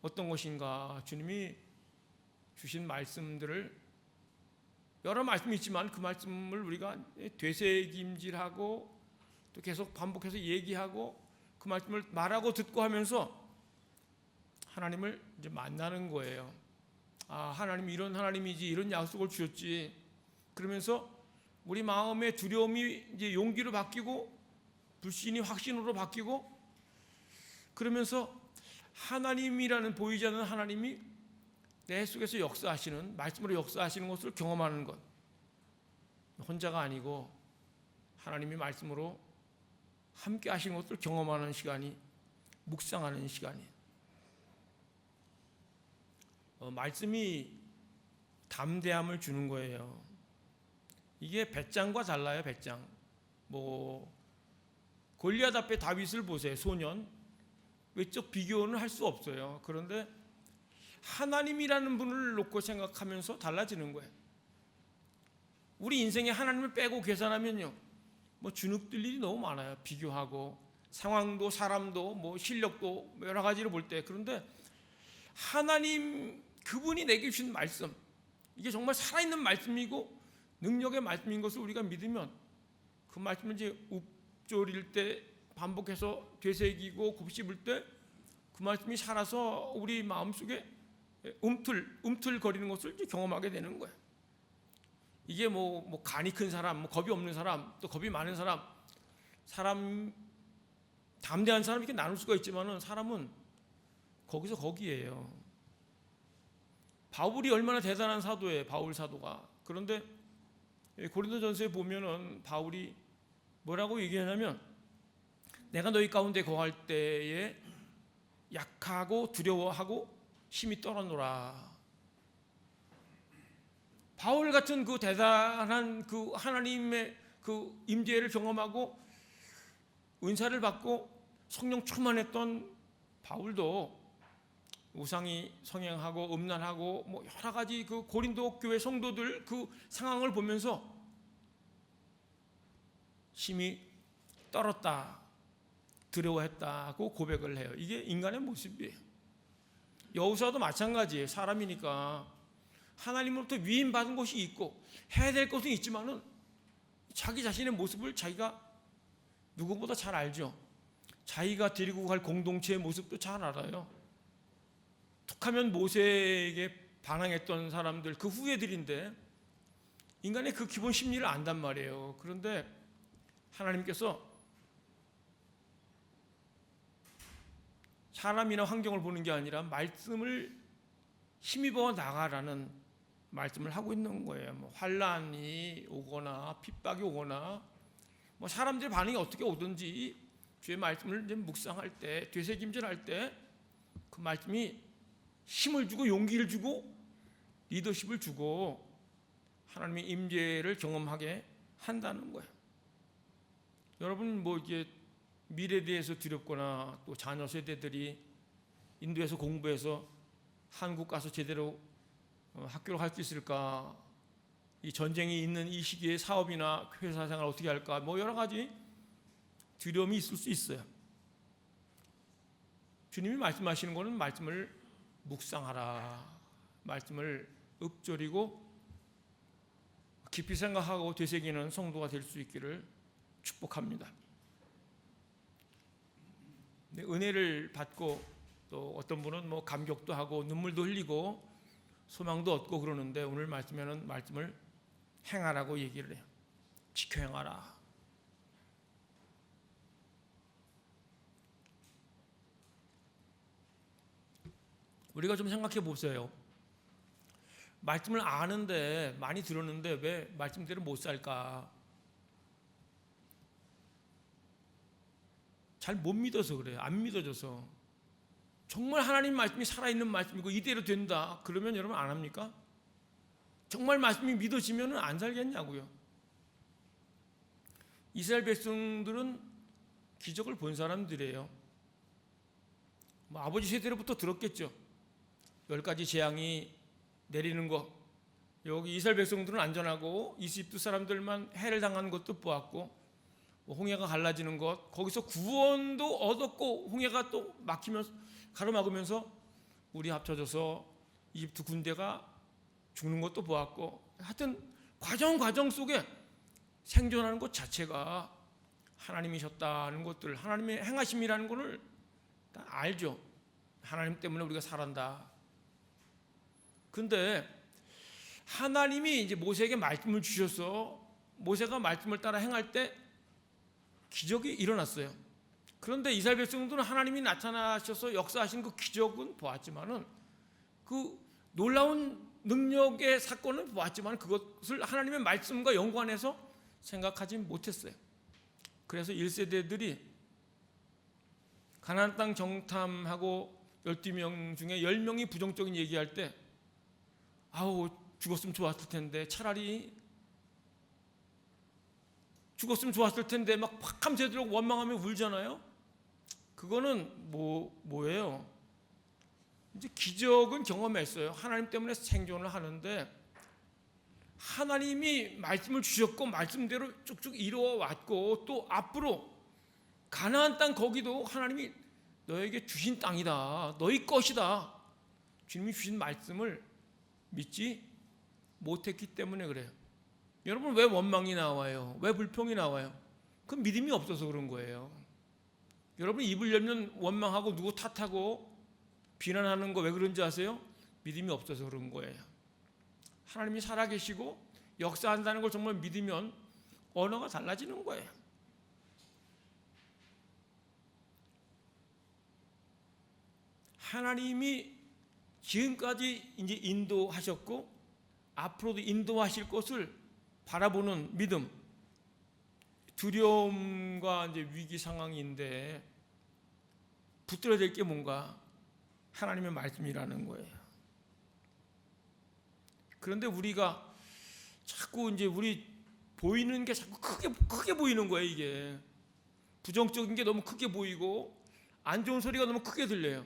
어떤 것인가, 주님이 주신 말씀들을 여러 말씀이 있지만 그 말씀을 우리가 되새김질하고 또 계속 반복해서 얘기하고 그 말씀을 말하고 듣고 하면서 하나님을 이제 만나는 거예요. 아, 하나님이 이런 하나님이지, 이런 약속을 주셨지. 그러면서 우리 마음의 두려움이 이제 용기로 바뀌고 불신이 확신으로 바뀌고 그러면서 하나님이라는 보이지 않는 하나님이 내 속에서 역사하시는 말씀으로 역사하시는 것을 경험하는 것. 혼자가 아니고 하나님이 말씀으로 함께 하시는 것을 경험하는 시간이 묵상하는 시간이에요. 말씀이 담대함을 주는 거예요. 이게 배짱과 달라요. 배짱. 뭐 골리앗 앞에 다윗을 보세요. 소년. 외적 비교는 할 수 없어요. 그런데 하나님이라는 분을 놓고 생각하면서 달라지는 거예요. 우리 인생에 하나님을 빼고 계산하면요, 뭐 주눅들 일이 너무 많아요. 비교하고 상황도 사람도 뭐 실력도 여러 가지를 볼 때. 그런데 하나님 그분이 내게 주신 말씀, 이게 정말 살아있는 말씀이고 능력의 말씀인 것을 우리가 믿으면 그 말씀을 이제 읊조릴 때 반복해서 되새기고 곱씹을 때 그 말씀이 살아서 우리 마음속에 움틀거리는 것을 이제 경험하게 되는 거예요. 이게 뭐 간이 큰 사람, 뭐 겁이 없는 사람, 또 겁이 많은 사람 담대한 사람 이렇게 나눌 수가 있지만은 사람은 거기서 거기에요. 바울이 얼마나 대단한 사도예요, 바울 사도가. 그런데 고린도전서에 보면은 바울이 뭐라고 얘기하냐면 내가 너희 가운데 거할 때에 약하고 두려워하고 힘이 떨어노라. 바울 같은 그 대단한 그 하나님의 그 임재를 경험하고 은사를 받고 성령 충만했던 바울도 우상이 성행하고 음란하고 뭐 여러 가지 그 고린도 교회 성도들 그 상황을 보면서 힘이 떨었다, 두려워했다고 고백을 해요. 이게 인간의 모습이에요. 여호수아도 마찬가지예요. 사람이니까 하나님으로부터 위임받은 것이 있고 해야 될 것은 있지만은 자기 자신의 모습을 자기가 누구보다 잘 알죠. 자기가 데리고 갈 공동체의 모습도 잘 알아요. 툭하면 모세에게 반항했던 사람들 그 후예들인데 인간의 그 기본 심리를 안단 말이에요. 그런데 하나님께서 사람이나 환경을 보는 게 아니라 말씀을 힘입어 나가라는 말씀을 하고 있는 거예요. 뭐 환난이 오거나 핍박이 오거나 뭐 사람들의 반응이 어떻게 오든지 주의 말씀을 이제 묵상할 때, 되새김질할 때 그 말씀이 힘을 주고 용기를 주고 리더십을 주고 하나님의 임재를 경험하게 한다는 거예요. 여러분 뭐 이게 미래에 대해서 두렵거나 또 자녀 세대들이 인도에서 공부해서 한국 가서 제대로 학교를 갈 수 있을까 이 전쟁이 있는 이 시기에 사업이나 회사 생활 어떻게 할까, 뭐 여러 가지 두려움이 있을 수 있어요. 주님이 말씀하시는 것은 말씀을 묵상하라, 말씀을 읊조리고 깊이 생각하고 되새기는 성도가 될 수 있기를 축복합니다. 은혜를 받고 또 어떤 분은 뭐 감격도 하고 눈물도 흘리고 소망도 얻고 그러는데, 오늘 말씀에는 말씀을 행하라고 얘기를 해요. 지켜 행하라. 우리가 좀 생각해 보세요. 말씀을 아는데, 많이 들었는데 왜 말씀대로 못 살까? 잘 못 믿어서 그래요. 안 믿어져서. 정말 하나님 말씀이 살아있는 말씀이고 이대로 된다 그러면 여러분 안 합니까? 정말 말씀이 믿어지면 안 살겠냐고요. 이스라엘 백성들은 기적을 본 사람들이에요. 뭐 아버지 세대로부터 들었겠죠. 10가지 재앙이 내리는 거, 여기 이스라엘 백성들은 안전하고 이집트 사람들만 해를 당하는 것도 보았고, 홍해가 갈라지는 것, 거기서 구원도 얻었고 홍해가 또 막히면서 가로막으면서 우리 합쳐져서 이집트 군대가 죽는 것도 보았고, 하여튼 과정 속에 생존하는 것 자체가 하나님이셨다는 것들, 하나님의 행하심이라는 것을 다 알죠. 하나님 때문에 우리가 살았다. 근데 하나님이 이제 모세에게 말씀을 주셔서 모세가 말씀을 따라 행할 때 기적이 일어났어요. 그런데 이스라엘 백성들은 하나님이 나타나셔서 역사하신 그 기적은 보았지만은, 그 놀라운 능력의 사건은 보았지만 그것을 하나님의 말씀과 연관해서 생각하지 못했어요. 그래서 1세대들이 가나안 땅 정탐하고 12명 중에 10명이 부정적인 얘기할 때, 아우 죽었으면 좋았을 텐데, 차라리 죽었으면 좋았을 텐데 막 밤새도록 원망하며 울잖아요. 그거는 뭐예요? 이제 기적은 경험했어요. 하나님 때문에 생존을 하는데, 하나님이 말씀을 주셨고 말씀대로 쭉쭉 이루어 왔고, 또 앞으로 가나안 땅 거기도 하나님이 너에게 주신 땅이다, 너희 것이다, 주님이 주신 말씀을 믿지 못했기 때문에 그래요. 여러분, 왜 원망이 나와요? 왜 불평이 나와요? 그 믿음이 없어서 그런 거예요. 여러분, 입을 열면 원망하고 누구 탓하고 비난하는 거 왜 그런지 아세요? 믿음이 없어서 그런 거예요. 하나님이 살아계시고 역사한다는 걸 정말 믿으면 언어가 달라지는 거예요. 하나님이 지금까지 이제 인도하셨고 앞으로도 인도하실 것을 바라보는 믿음, 두려움과 이제 위기 상황인데 붙들어야 될 게 뭔가 하나님의 말씀이라는 거예요. 그런데 우리가 자꾸 이제 우리 보이는 게 자꾸 크게 보이는 거예요. 이게 부정적인 게 너무 크게 보이고 안 좋은 소리가 너무 크게 들려요.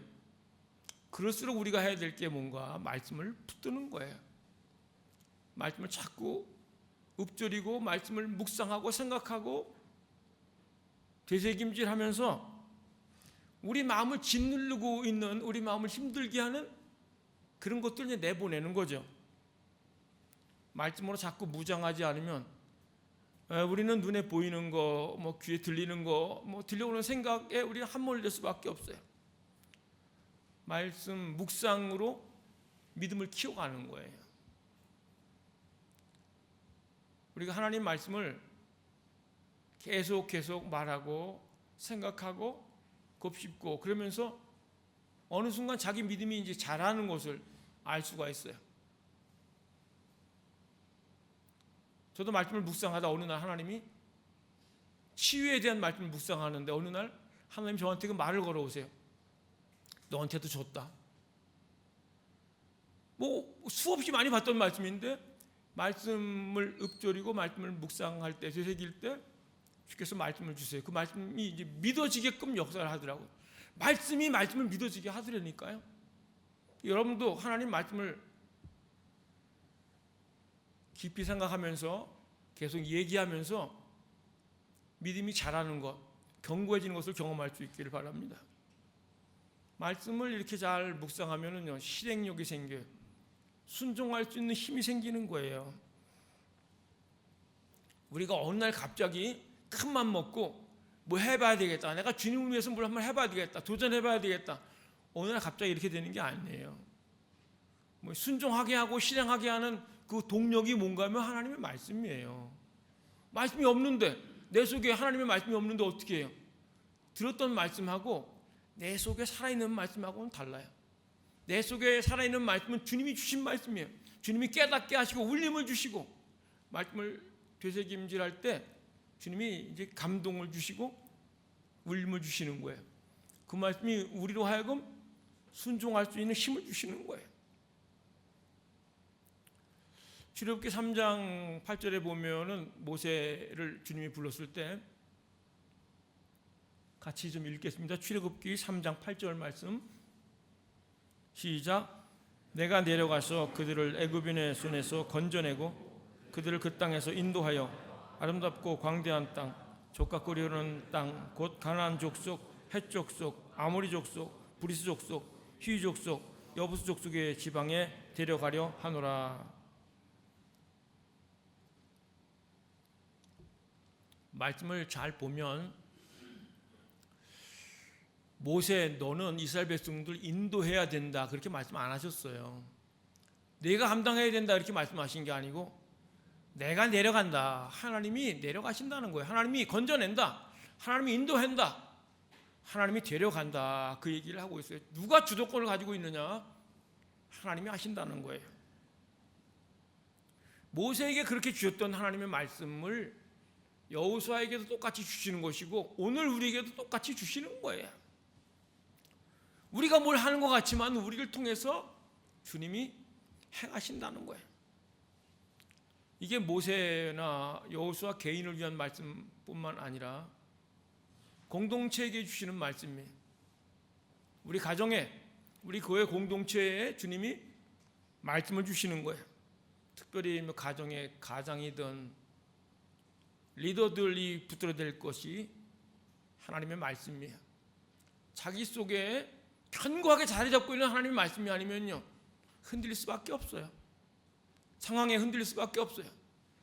그럴수록 우리가 해야 될 게 뭔가 말씀을 붙드는 거예요. 말씀을 자꾸 읊조리고 말씀을 묵상하고 생각하고 되새김질하면서 우리 마음을 짓누르고 있는, 우리 마음을 힘들게 하는 그런 것들을 이제 내보내는 거죠. 말씀으로 자꾸 무장하지 않으면 우리는 눈에 보이는 거, 뭐 귀에 들리는 거, 뭐 들려오는 생각에 우리가 함몰될 수밖에 없어요. 말씀 묵상으로 믿음을 키워가는 거예요. 우리가 하나님 말씀을 계속 말하고 생각하고 곱씹고 그러면서 어느 순간 자기 믿음이 이제 자라는 것을 알 수가 있어요. 저도 말씀을 묵상하다 어느 날 하나님이 치유에 대한 말씀을 묵상하는데, 어느 날 하나님 저한테 그 말을 걸어오세요. 너한테도 줬다. 뭐 수없이 많이 봤던 말씀인데, 말씀을 읊조리고 말씀을 묵상할 때, 되새길 때 주께서 말씀을 주세요. 그 말씀이 이제 믿어지게끔 역사를 하더라고요. 말씀이 말씀을 믿어지게 하더라니까요. 여러분도 하나님 말씀을 깊이 생각하면서 계속 얘기하면서 믿음이 자라는 것, 견고해지는 것을 경험할 수 있기를 바랍니다. 말씀을 이렇게 잘 묵상하면은요, 실행력이 생겨요. 순종할 수 있는 힘이 생기는 거예요. 우리가 어느 날 갑자기 큰 맘 먹고 뭐 해봐야 되겠다, 내가 주님을 위해서 뭘 한번 해봐야 되겠다, 도전해봐야 되겠다, 어느 날 갑자기 이렇게 되는 게 아니에요. 뭐 순종하게 하고 실행하게 하는 그 동력이 뭔가 하면 하나님의 말씀이에요. 말씀이 없는데, 내 속에 하나님의 말씀이 없는데 어떻게 해요? 들었던 말씀하고 내 속에 살아있는 말씀하고는 달라요. 내 속에 살아있는 말씀은 주님이 주신 말씀이에요. 주님이 깨닫게 하시고 울림을 주시고, 말씀을 되새김질할 때 주님이 이제 감동을 주시고 울림을 주시는 거예요. 그 말씀이 우리로 하여금 순종할 수 있는 힘을 주시는 거예요. 출애굽기 3장 8절에 보면은 모세를 주님이 불렀을 때, 같이 좀 읽겠습니다. 출애굽기 3장 8절 말씀 시작. 내가 내려가서 그들을 애굽인의 손에서 건져내고 그들을 그 땅에서 인도하여 아름답고 광대한 땅, 족과 꿀이 흐르는 땅, 곧 가나안 족속, 헷 족속, 아모리 족속, 브리스 족속, 히위 족속, 여부스 족속의 지방에 데려가려 하노라. 말씀을 잘 보면 모세, 너는 이스라엘 백성들 인도해야 된다, 그렇게 말씀 안 하셨어요. 내가 감당해야 된다 이렇게 말씀하신 게 아니고, 내가 내려간다, 하나님이 내려가신다는 거예요. 하나님이 건져낸다, 하나님이 인도한다, 하나님이 데려간다, 그 얘기를 하고 있어요. 누가 주도권을 가지고 있느냐? 하나님이 하신다는 거예요. 모세에게 그렇게 주셨던 하나님의 말씀을 여호수아에게도 똑같이 주시는 것이고, 오늘 우리에게도 똑같이 주시는 거예요. 우리가 뭘 하는 것 같지만 우리를 통해서 주님이 행하신다는 거예요. 이게 모세나 여호수아 개인을 위한 말씀뿐만 아니라 공동체에게 주시는 말씀이에요. 우리 가정에, 우리 교회 공동체에 주님이 말씀을 주시는 거예요. 특별히 가정의 가장이든 리더들이 붙들어야 될 것이 하나님의 말씀이에요. 자기 속에 견고하게 자리 잡고 있는 하나님의 말씀이 아니면요, 흔들릴 수밖에 없어요. 상황에 흔들릴 수밖에 없어요.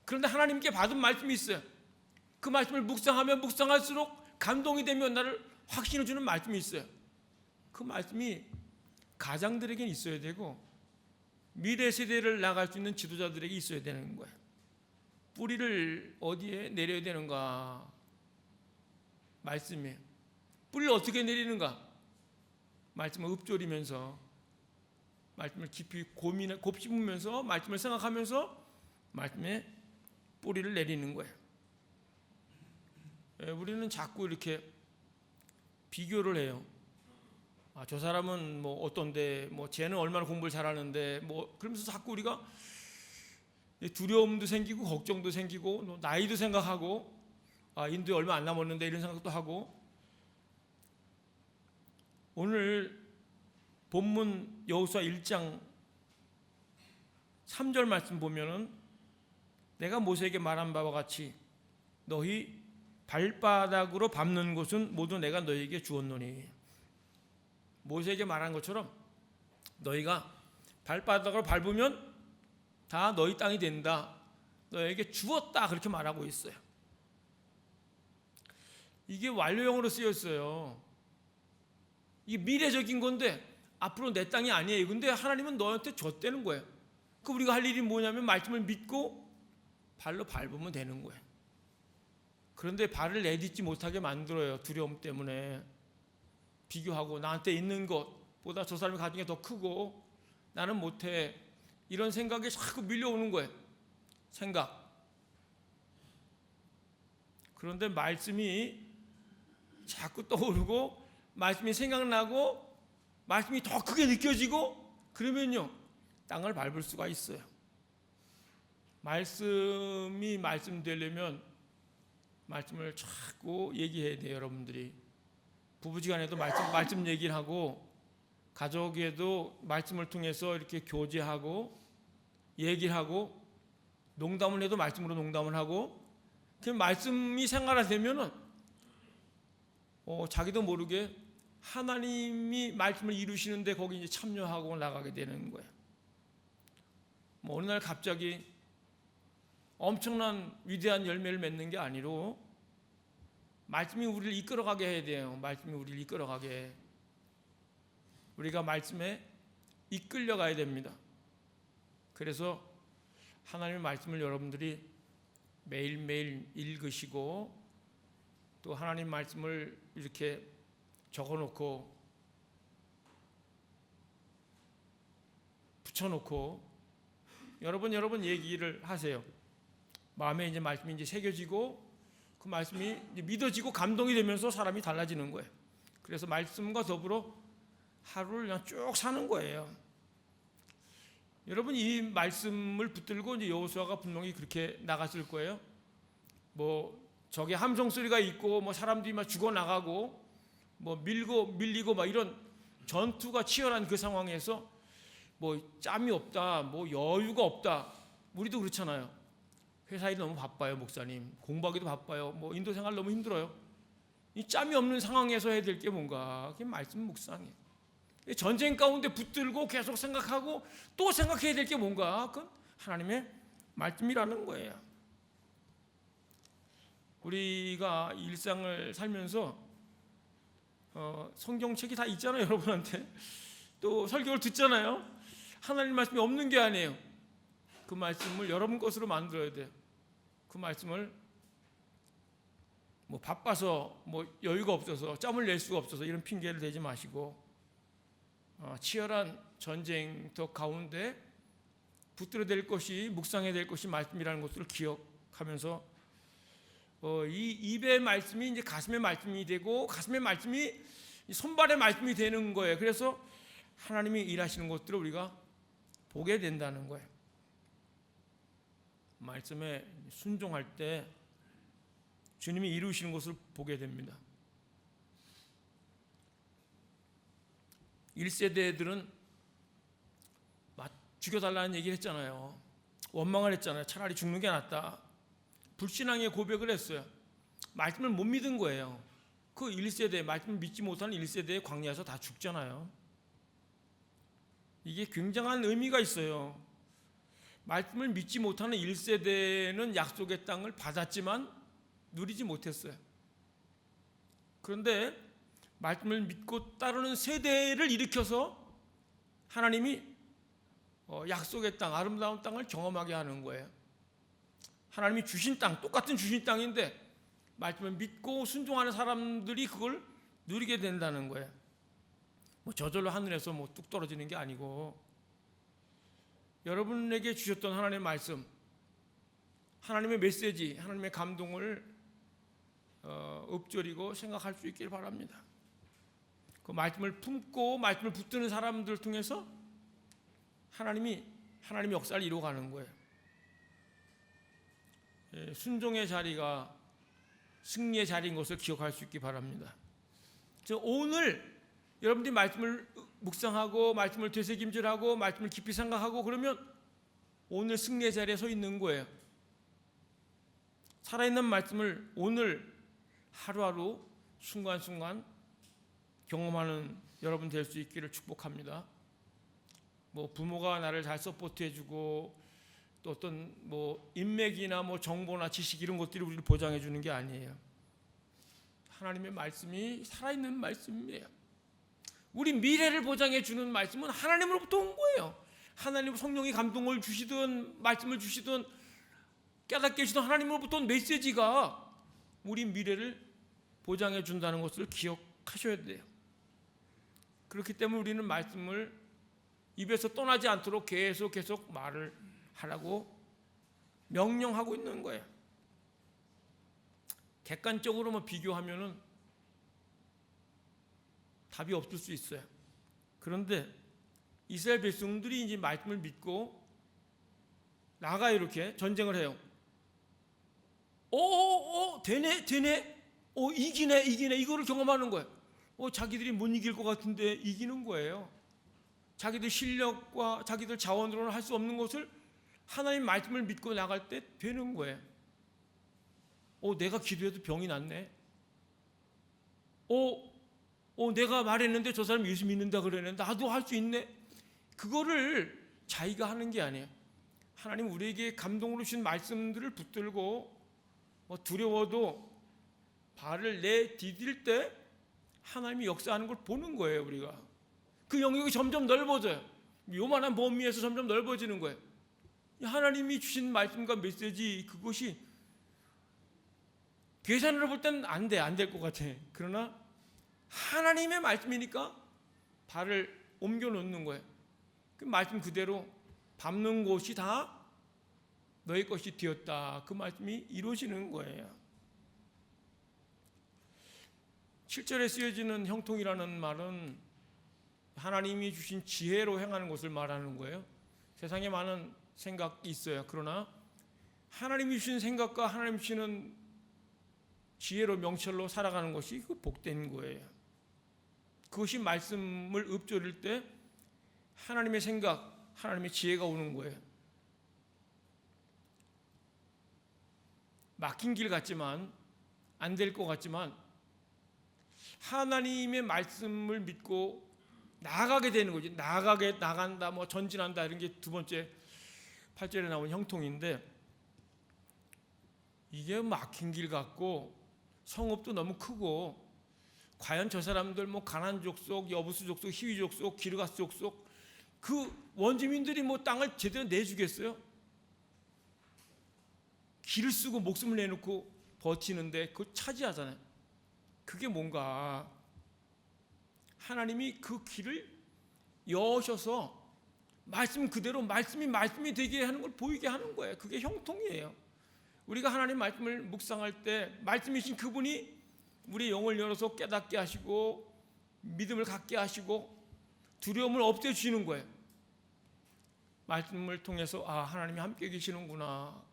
그런데 하나님께 받은 말씀이 있어요. 그 말씀을 묵상하면 묵상할수록 감동이 되면 나를 확신을 주는 말씀이 있어요. 그 말씀이 가장들에게 있어야 되고, 미래 세대를 나갈 수 있는 지도자들에게 있어야 되는 거예요. 뿌리를 어디에 내려야 되는가? 말씀이에요. 뿌리를 어떻게 내리는가? 말씀을 읊조리면서, 말씀을 깊이 곱씹으면서, 말씀을 생각하면서 말씀에 뿌리를 내리는 거예요. 우리는 자꾸 이렇게 비교를 해요. 아, 저 사람은 뭐 어떤데, 뭐 쟤는 얼마나 공부를 잘하는데, 뭐 그러면서 자꾸 우리가 두려움도 생기고 걱정도 생기고 나이도 생각하고, 아, 인도에 얼마 안 남았는데 이런 생각도 하고. 오늘 본문 여호수아 1장 3절 말씀 보면은, 내가 모세에게 말한 바와 같이 너희 발바닥으로 밟는 곳은 모두 내가 너희에게 주었노니. 모세에게 말한 것처럼 너희가 발바닥으로 밟으면 다 너희 땅이 된다, 너에게 주었다, 그렇게 말하고 있어요. 이게 완료형으로 쓰였어요. 이게 미래적인 건데 앞으로 내 땅이 아니에요. 근데 하나님은 너한테 줬다는 거예요. 그 우리가 할 일이 뭐냐면 말씀을 믿고 발로 밟으면 되는 거예요. 그런데 발을 내딛지 못하게 만들어요. 두려움 때문에. 비교하고, 나한테 있는 것보다 저 사람이 가진 게 더 크고 나는 못해, 이런 생각이 자꾸 밀려오는 거예요. 생각. 그런데 말씀이 자꾸 떠오르고, 말씀이 생각나고, 말씀이 더 크게 느껴지고, 그러면요, 땅을 밟을 수가 있어요. 말씀이 말씀되려면 말씀을 자꾸 얘기해야 돼요. 여러분들이 부부지간에도 말씀 얘기를 하고, 가족에도 말씀을 통해서 이렇게 교제하고 얘기를 하고, 농담을 해도 말씀으로 농담을 하고, 그 말씀이 생활화되면은 자기도 모르게 하나님이 말씀을 이루시는데 거기 이제 참여하고 나가게 되는 거예요. 뭐 어느 날 갑자기 엄청난 위대한 열매를 맺는 게 아니로 말씀이 우리를 이끌어가게 해야 돼요. 말씀이 우리를 이끌어가게. 우리가 말씀에 이끌려가야 됩니다. 그래서 하나님의 말씀을 여러분들이 매일매일 읽으시고 또 하나님 말씀을 이렇게 적어놓고 붙여놓고 여러분 얘기를 하세요. 마음에 이제 말씀이 이제 새겨지고 그 말씀이 이제 믿어지고 감동이 되면서 사람이 달라지는 거예요. 그래서 말씀과 더불어 하루를 그냥 쭉 사는 거예요. 여러분 이 말씀을 붙들고 이제 여호수아가 분명히 그렇게 나갔을 거예요. 뭐 적의 함성 소리가 있고 뭐 사람들이 막 죽어 나가고 뭐 밀리고 막 이런 전투가 치열한 그 상황에서 뭐 짬이 없다, 뭐 여유가 없다. 우리도 그렇잖아요. 회사 일 너무 바빠요, 목사님. 공부하기도 바빠요. 뭐 인도 생활 너무 힘들어요. 이 짬이 없는 상황에서 해야 될 게 뭔가? 그게 말씀 묵상이에요. 전쟁 가운데 붙들고 계속 생각하고 또 생각해야 될 게 뭔가? 그건 하나님의 말씀이라는 거예요. 우리가 일상을 살면서 성경책이 다 있잖아요, 여러분한테. 또 설교를 듣잖아요. 하나님 말씀이 없는 게 아니에요. 그 말씀을 여러분 것으로 만들어야 돼요. 그 말씀을 뭐 바빠서 뭐 여유가 없어서 짬을 낼 수가 없어서 이런 핑계를 대지 마시고 치열한 전쟁터 가운데 붙들어야 될 것이 묵상해야 될 것이 말씀이라는 것을 기억하면서 이 입의 말씀이 이제 가슴의 말씀이 되고 가슴의 말씀이 손발의 말씀이 되는 거예요. 그래서 하나님이 일하시는 것들을 우리가 보게 된다는 거예요. 말씀에 순종할 때 주님이 이루시는 것을 보게 됩니다. 1세대들은 죽여달라는 얘기를 했잖아요. 원망을 했잖아요. 차라리 죽는 게 낫다. 불신앙의 고백을 했어요. 말씀을 못 믿은 거예요. 그 1세대, 말씀을 믿지 못하는 1세대의 광야에서 다 죽잖아요. 이게 굉장한 의미가 있어요. 말씀을 믿지 못하는 1세대는 약속의 땅을 받았지만 누리지 못했어요. 그런데 말씀을 믿고 따르는 세대를 일으켜서 하나님이 약속의 땅, 아름다운 땅을 경험하게 하는 거예요. 하나님이 주신 땅, 똑같은 주신 땅인데 말씀을 믿고 순종하는 사람들이 그걸 누리게 된다는 거예요. 뭐 저절로 하늘에서 뭐 뚝 떨어지는 게 아니고 여러분에게 주셨던 하나님의 말씀, 하나님의 메시지, 하나님의 감동을 읊조리고 생각할 수 있길 바랍니다. 그 말씀을 품고 말씀을 붙드는 사람들을 통해서 하나님의 역사를 이루어가는 거예요. 순종의 자리가 승리의 자리인 것을 기억할 수 있기 바랍니다. 오늘 여러분들이 말씀을 묵상하고 말씀을 되새김질하고 말씀을 깊이 생각하고 그러면 오늘 승리의 자리에 서 있는 거예요. 살아있는 말씀을 오늘 하루하루 순간순간 경험하는 여러분 될 수 있기를 축복합니다. 뭐 부모가 나를 잘 서포트해주고 또 어떤 뭐 인맥이나 뭐 정보나 지식 이런 것들이 우리를 보장해 주는 게 아니에요. 하나님의 말씀이 살아있는 말씀이에요. 우리 미래를 보장해 주는 말씀은 하나님으로부터 온 거예요. 하나님 성령이 감동을 주시든 말씀을 주시든 깨닫게 해주시든 하나님으로부터 온 메시지가 우리 미래를 보장해 준다는 것을 기억하셔야 돼요. 그렇기 때문에 우리는 말씀을 입에서 떠나지 않도록 계속 말을 하라고 명령하고 있는 거예요. 객관적으로만 비교하면은 답이 없을 수 있어요. 그런데 이스라엘 백성들이 이제 말씀을 믿고 나가 이렇게 전쟁을 해요. 되네, 이기네 이거를 경험하는 거예요. 자기들이 못 이길 것 같은데 이기는 거예요. 자기들 실력과 자기들 자원으로는 할 수 없는 것을 하나님 말씀을 믿고 나갈 때 되는 거예요. 내가 기도해도 병이 낫네. 내가 말했는데 저 사람 예수 믿는다 그러는데 나도 할 수 있네. 그거를 자기가 하는 게 아니에요. 하나님 우리에게 감동으로 주신 말씀들을 붙들고 두려워도 발을 내디딜 때 하나님이 역사하는 걸 보는 거예요. 우리가 그 영역이 점점 넓어져요. 요만한 범위에서 점점 넓어지는 거예요. 하나님이 주신 말씀과 메시지, 그것이 계산으로 볼 때는 안 될 것 같아. 그러나 하나님의 말씀이니까 발을 옮겨 놓는 거예요. 그 말씀 그대로 밟는 곳이 다 너희 것이 되었다. 그 말씀이 이루어지는 거예요. 7절에 쓰여지는 형통이라는 말은 하나님이 주신 지혜로 행하는 것을 말하는 거예요. 세상에 많은 생각이 있어요. 그러나 하나님이 주신 생각과 하나님이 주시는 지혜로 명철로 살아가는 것이 그 복된 거예요. 그것이 말씀을 읊조릴 때 하나님의 생각, 하나님의 지혜가 오는 거예요. 막힌 길 같지만, 안 될 것 같지만 하나님의 말씀을 믿고 나아가게 되는 거지. 나간다, 전진한다, 이런 게 두 번째 8절에 나온 형통인데, 이게 막힌 길 같고 성읍도 너무 크고, 과연 저 사람들 가나안 족속, 여부수 족속, 히위 족속, 기르가스 족속, 그 원주민들이 땅을 제대로 내주겠어요? 길을 쓰고 목숨을 내놓고 버티는데 그거 차지하잖아요. 그게 뭔가 하나님이 그 길을 여셔서 말씀 그대로 말씀이 되게 하는 걸 보이게 하는 거예요. 그게 형통이에요. 우리가 하나님 말씀을 묵상할 때 말씀이신 그분이 우리 영을 열어서 깨닫게 하시고 믿음을 갖게 하시고 두려움을 없애주시는 거예요. 말씀을 통해서 하나님이 함께 계시는구나.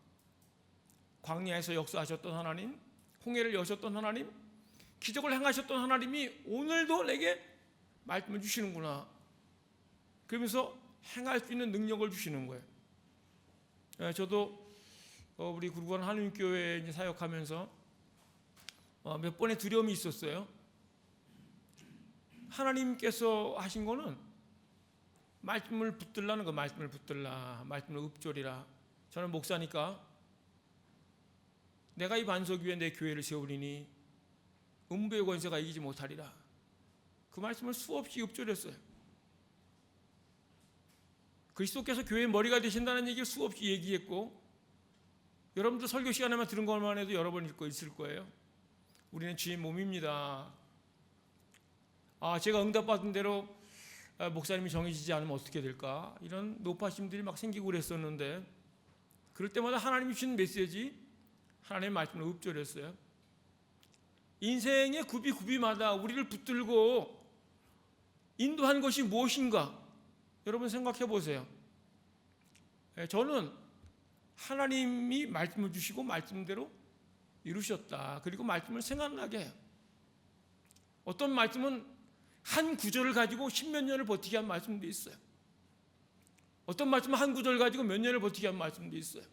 광야에서 역사하셨던 하나님, 홍해를 여셨던 하나님, 기적을 행하셨던 하나님이 오늘도 내게 말씀을 주시는구나. 그러면서 행할 수 있는 능력을 주시는 거예요. 저도 우리 구르관 하느님교회에 사역하면서 몇 번의 두려움이 있었어요. 하나님께서 하신 거는 말씀을 붙들라는 거, 말씀을 읊조리라. 저는 목사니까 내가 이 반석 위에 내 교회를 세우리니 음부의 권세가 이기지 못하리라. 그 말씀을 수없이 읊조렸어요. 그리스도께서 교회의 머리가 되신다는 얘기를 수없이 얘기했고, 여러분들 설교 시간에만 들은 것만 해도 여러 번 읽고 있을 거예요. 우리는 주의 몸입니다. 제가 응답받은 대로 목사님이 정해지지 않으면 어떻게 될까? 이런 노파심들이 막 생기고 그랬었는데, 그럴 때마다 하나님이 주신 메시지, 하나님의 말씀을 읊조렸어요. 인생의 구비마다 우리를 붙들고 인도한 것이 무엇인가? 여러분 생각해 보세요. 저는 하나님이 말씀을 주시고 말씀대로 이루셨다. 그리고 말씀을 생각나게 해요. 어떤 말씀은 한 구절을 가지고 10몇 년을 버티게 한 말씀도 있어요. 어떤 말씀은 한 구절 가지고 몇 년을 버티게 한 말씀도 있어요.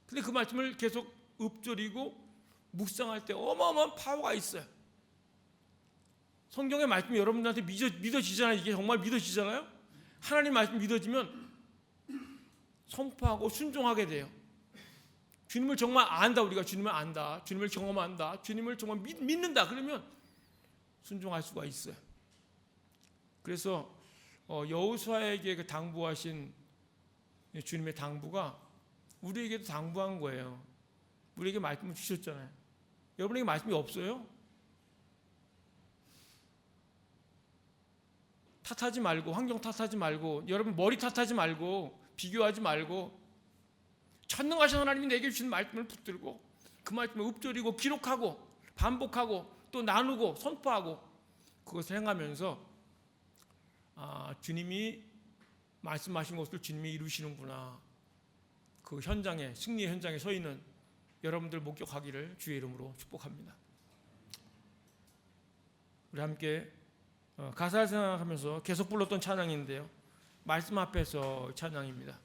근데 그 말씀을 계속 읊조리고 묵상할 때 어마어마한 파워가 있어요. 성경의 말씀이 여러분들한테 믿어지잖아요. 이게 정말 믿어지잖아요. 하나님 말씀 믿어지면 선포하고 순종하게 돼요. 주님을 정말 안다. 우리가 주님을 안다. 주님을 경험한다. 주님을 정말 믿는다. 그러면 순종할 수가 있어요. 그래서 여호수아에게 그 당부하신 주님의 당부가 우리에게도 당부한 거예요. 우리에게 말씀을 주셨잖아요. 여러분에게 말씀이 없어요? 탓하지 말고, 환경 탓하지 말고, 여러분 머리 탓하지 말고, 비교하지 말고, 전능하신 하나님이 내게 주신 말씀을 붙들고 그 말씀을 읊조리고 기록하고 반복하고 또 나누고 선포하고 그것을 행하면서 주님이 말씀하신 것을 주님이 이루시는구나. 그 현장에, 승리의 현장에 서 있는 여러분들 목격하기를 주의 이름으로 축복합니다. 우리 함께 가사를 생각하면서 계속 불렀던 찬양인데요. 말씀 앞에서 찬양입니다.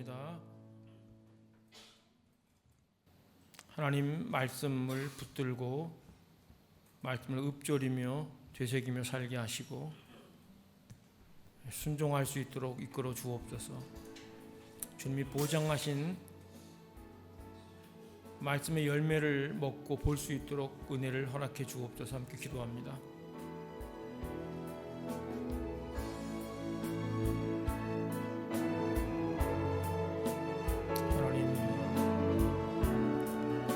기도합니다. 하나님 말씀을 붙들고 말씀을 읊조리며 되새기며 살게 하시고 순종할 수 있도록 이끌어 주옵소서. 주님이 보장하신 말씀의 열매를 먹고 볼 수 있도록 은혜를 허락해 주옵소서. 함께 기도합니다. 하나님,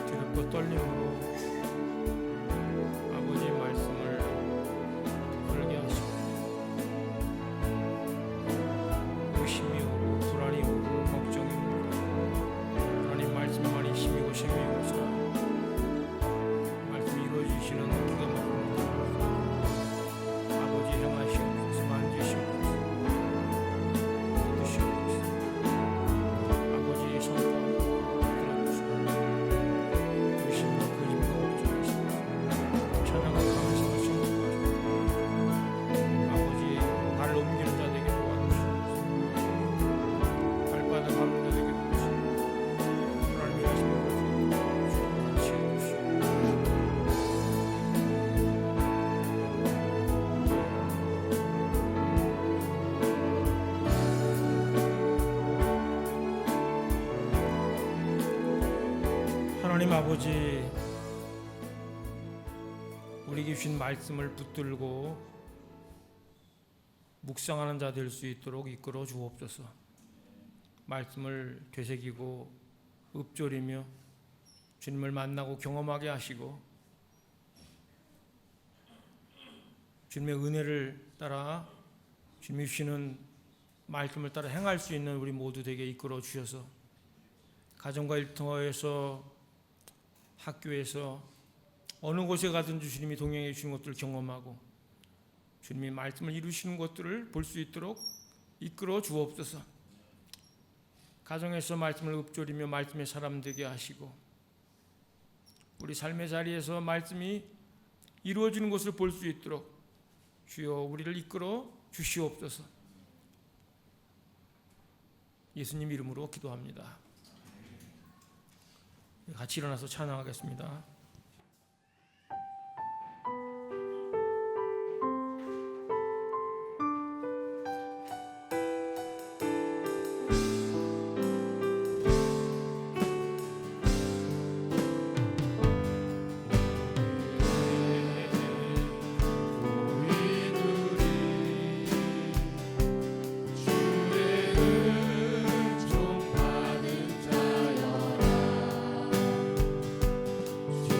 두렵고 떨림으로 아버지의 말씀을 들게 하시고 의심이 오고 불안이 오고 걱정이 오고 하나님 말씀만이 힘이고 생명이고서 말씀 이루어지시는 기가 막힙니다. 아버지 행하시옵소서. 만지시옵소서. 믿으시옵소서. 아버지의 성품 들어주시고 의심과 거짓과 없게 하시옵소서. 찬양과 감사와 신뢰하시옵소서. 아버지 발을 옮기는 자 되게 도와주시옵소서. 발바닥 밟는 자 되게 도와주시옵소서. 하나님이 하시는 것을 같이 해주시옵소서. 하나님 아버지, 우리에게 주신 말씀을 붙들고 묵상하는 자 될 수 있도록 이끌어 주옵소서. 말씀을 되새기고 읊조리며 주님을 만나고 경험하게 하시고 주님의 은혜를 따라 주님이 주시는 말씀을 따라 행할 수 있는 우리 모두 되게 이끌어 주셔서 가정과 일터에서 학교에서 어느 곳에 가든지 주님이 동행해 주신 것들을 경험하고 주님이 말씀을 이루시는 것들을 볼 수 있도록 이끌어 주옵소서. 가정에서 말씀을 읊조리며 말씀의 사람 되게 하시고 우리 삶의 자리에서 말씀이 이루어지는 것을 볼 수 있도록 주여 우리를 이끌어 주시옵소서. 예수님 이름으로 기도합니다. 같이 일어나서 찬양하겠습니다. 주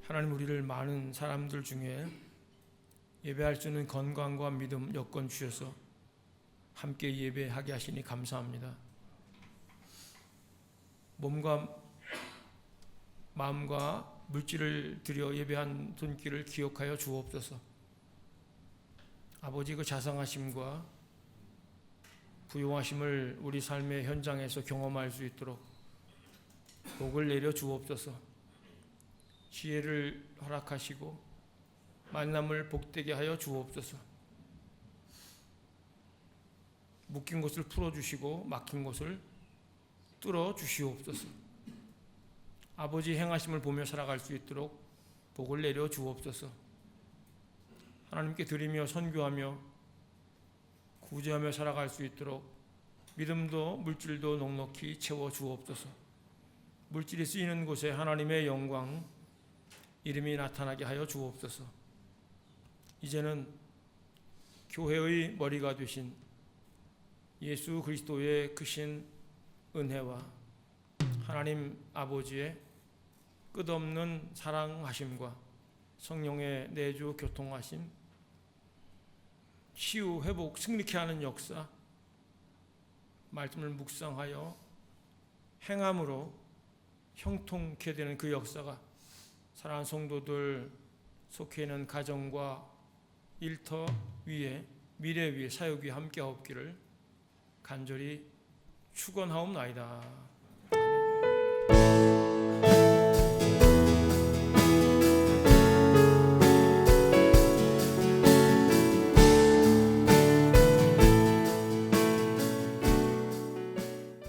하나님 우리를 많은 사람들 중에 예배할 수 있는 건강과 믿음 여건 주셔서 함께 예배하게 하시니 감사합니다. 몸과 마음과 물질을 들여 예배한 손길을 기억하여 주옵소서. 아버지 그 자상하심과 부용하심을 우리 삶의 현장에서 경험할 수 있도록 복을 내려 주옵소서. 지혜를 허락하시고 만남을 복되게 하여 주옵소서. 묶인 것을 풀어주시고 막힌 것을 뚫어 주시옵소서. 아버지 행하심을 보며 살아갈 수 있도록 복을 내려 주옵소서. 하나님께 드리며 선교하며 구제하며 살아갈 수 있도록 믿음도 물질도 넉넉히 채워 주옵소서. 물질이 쓰이는 곳에 하나님의 영광 이름이 나타나게 하여 주옵소서. 이제는 교회의 머리가 되신 예수 그리스도의 크신 은혜와 하나님 아버지의 끝없는 사랑하심과 성령의 내주 교통하심, 치유, 회복, 승리케 하는 역사, 말씀을 묵상하여 행함으로 형통케 되는 그 역사가 사랑하는 성도들 속해 있는 가정과 일터 위에, 미래 위에, 사역 위에 함께 없기를 간절히 축원하옵나이다.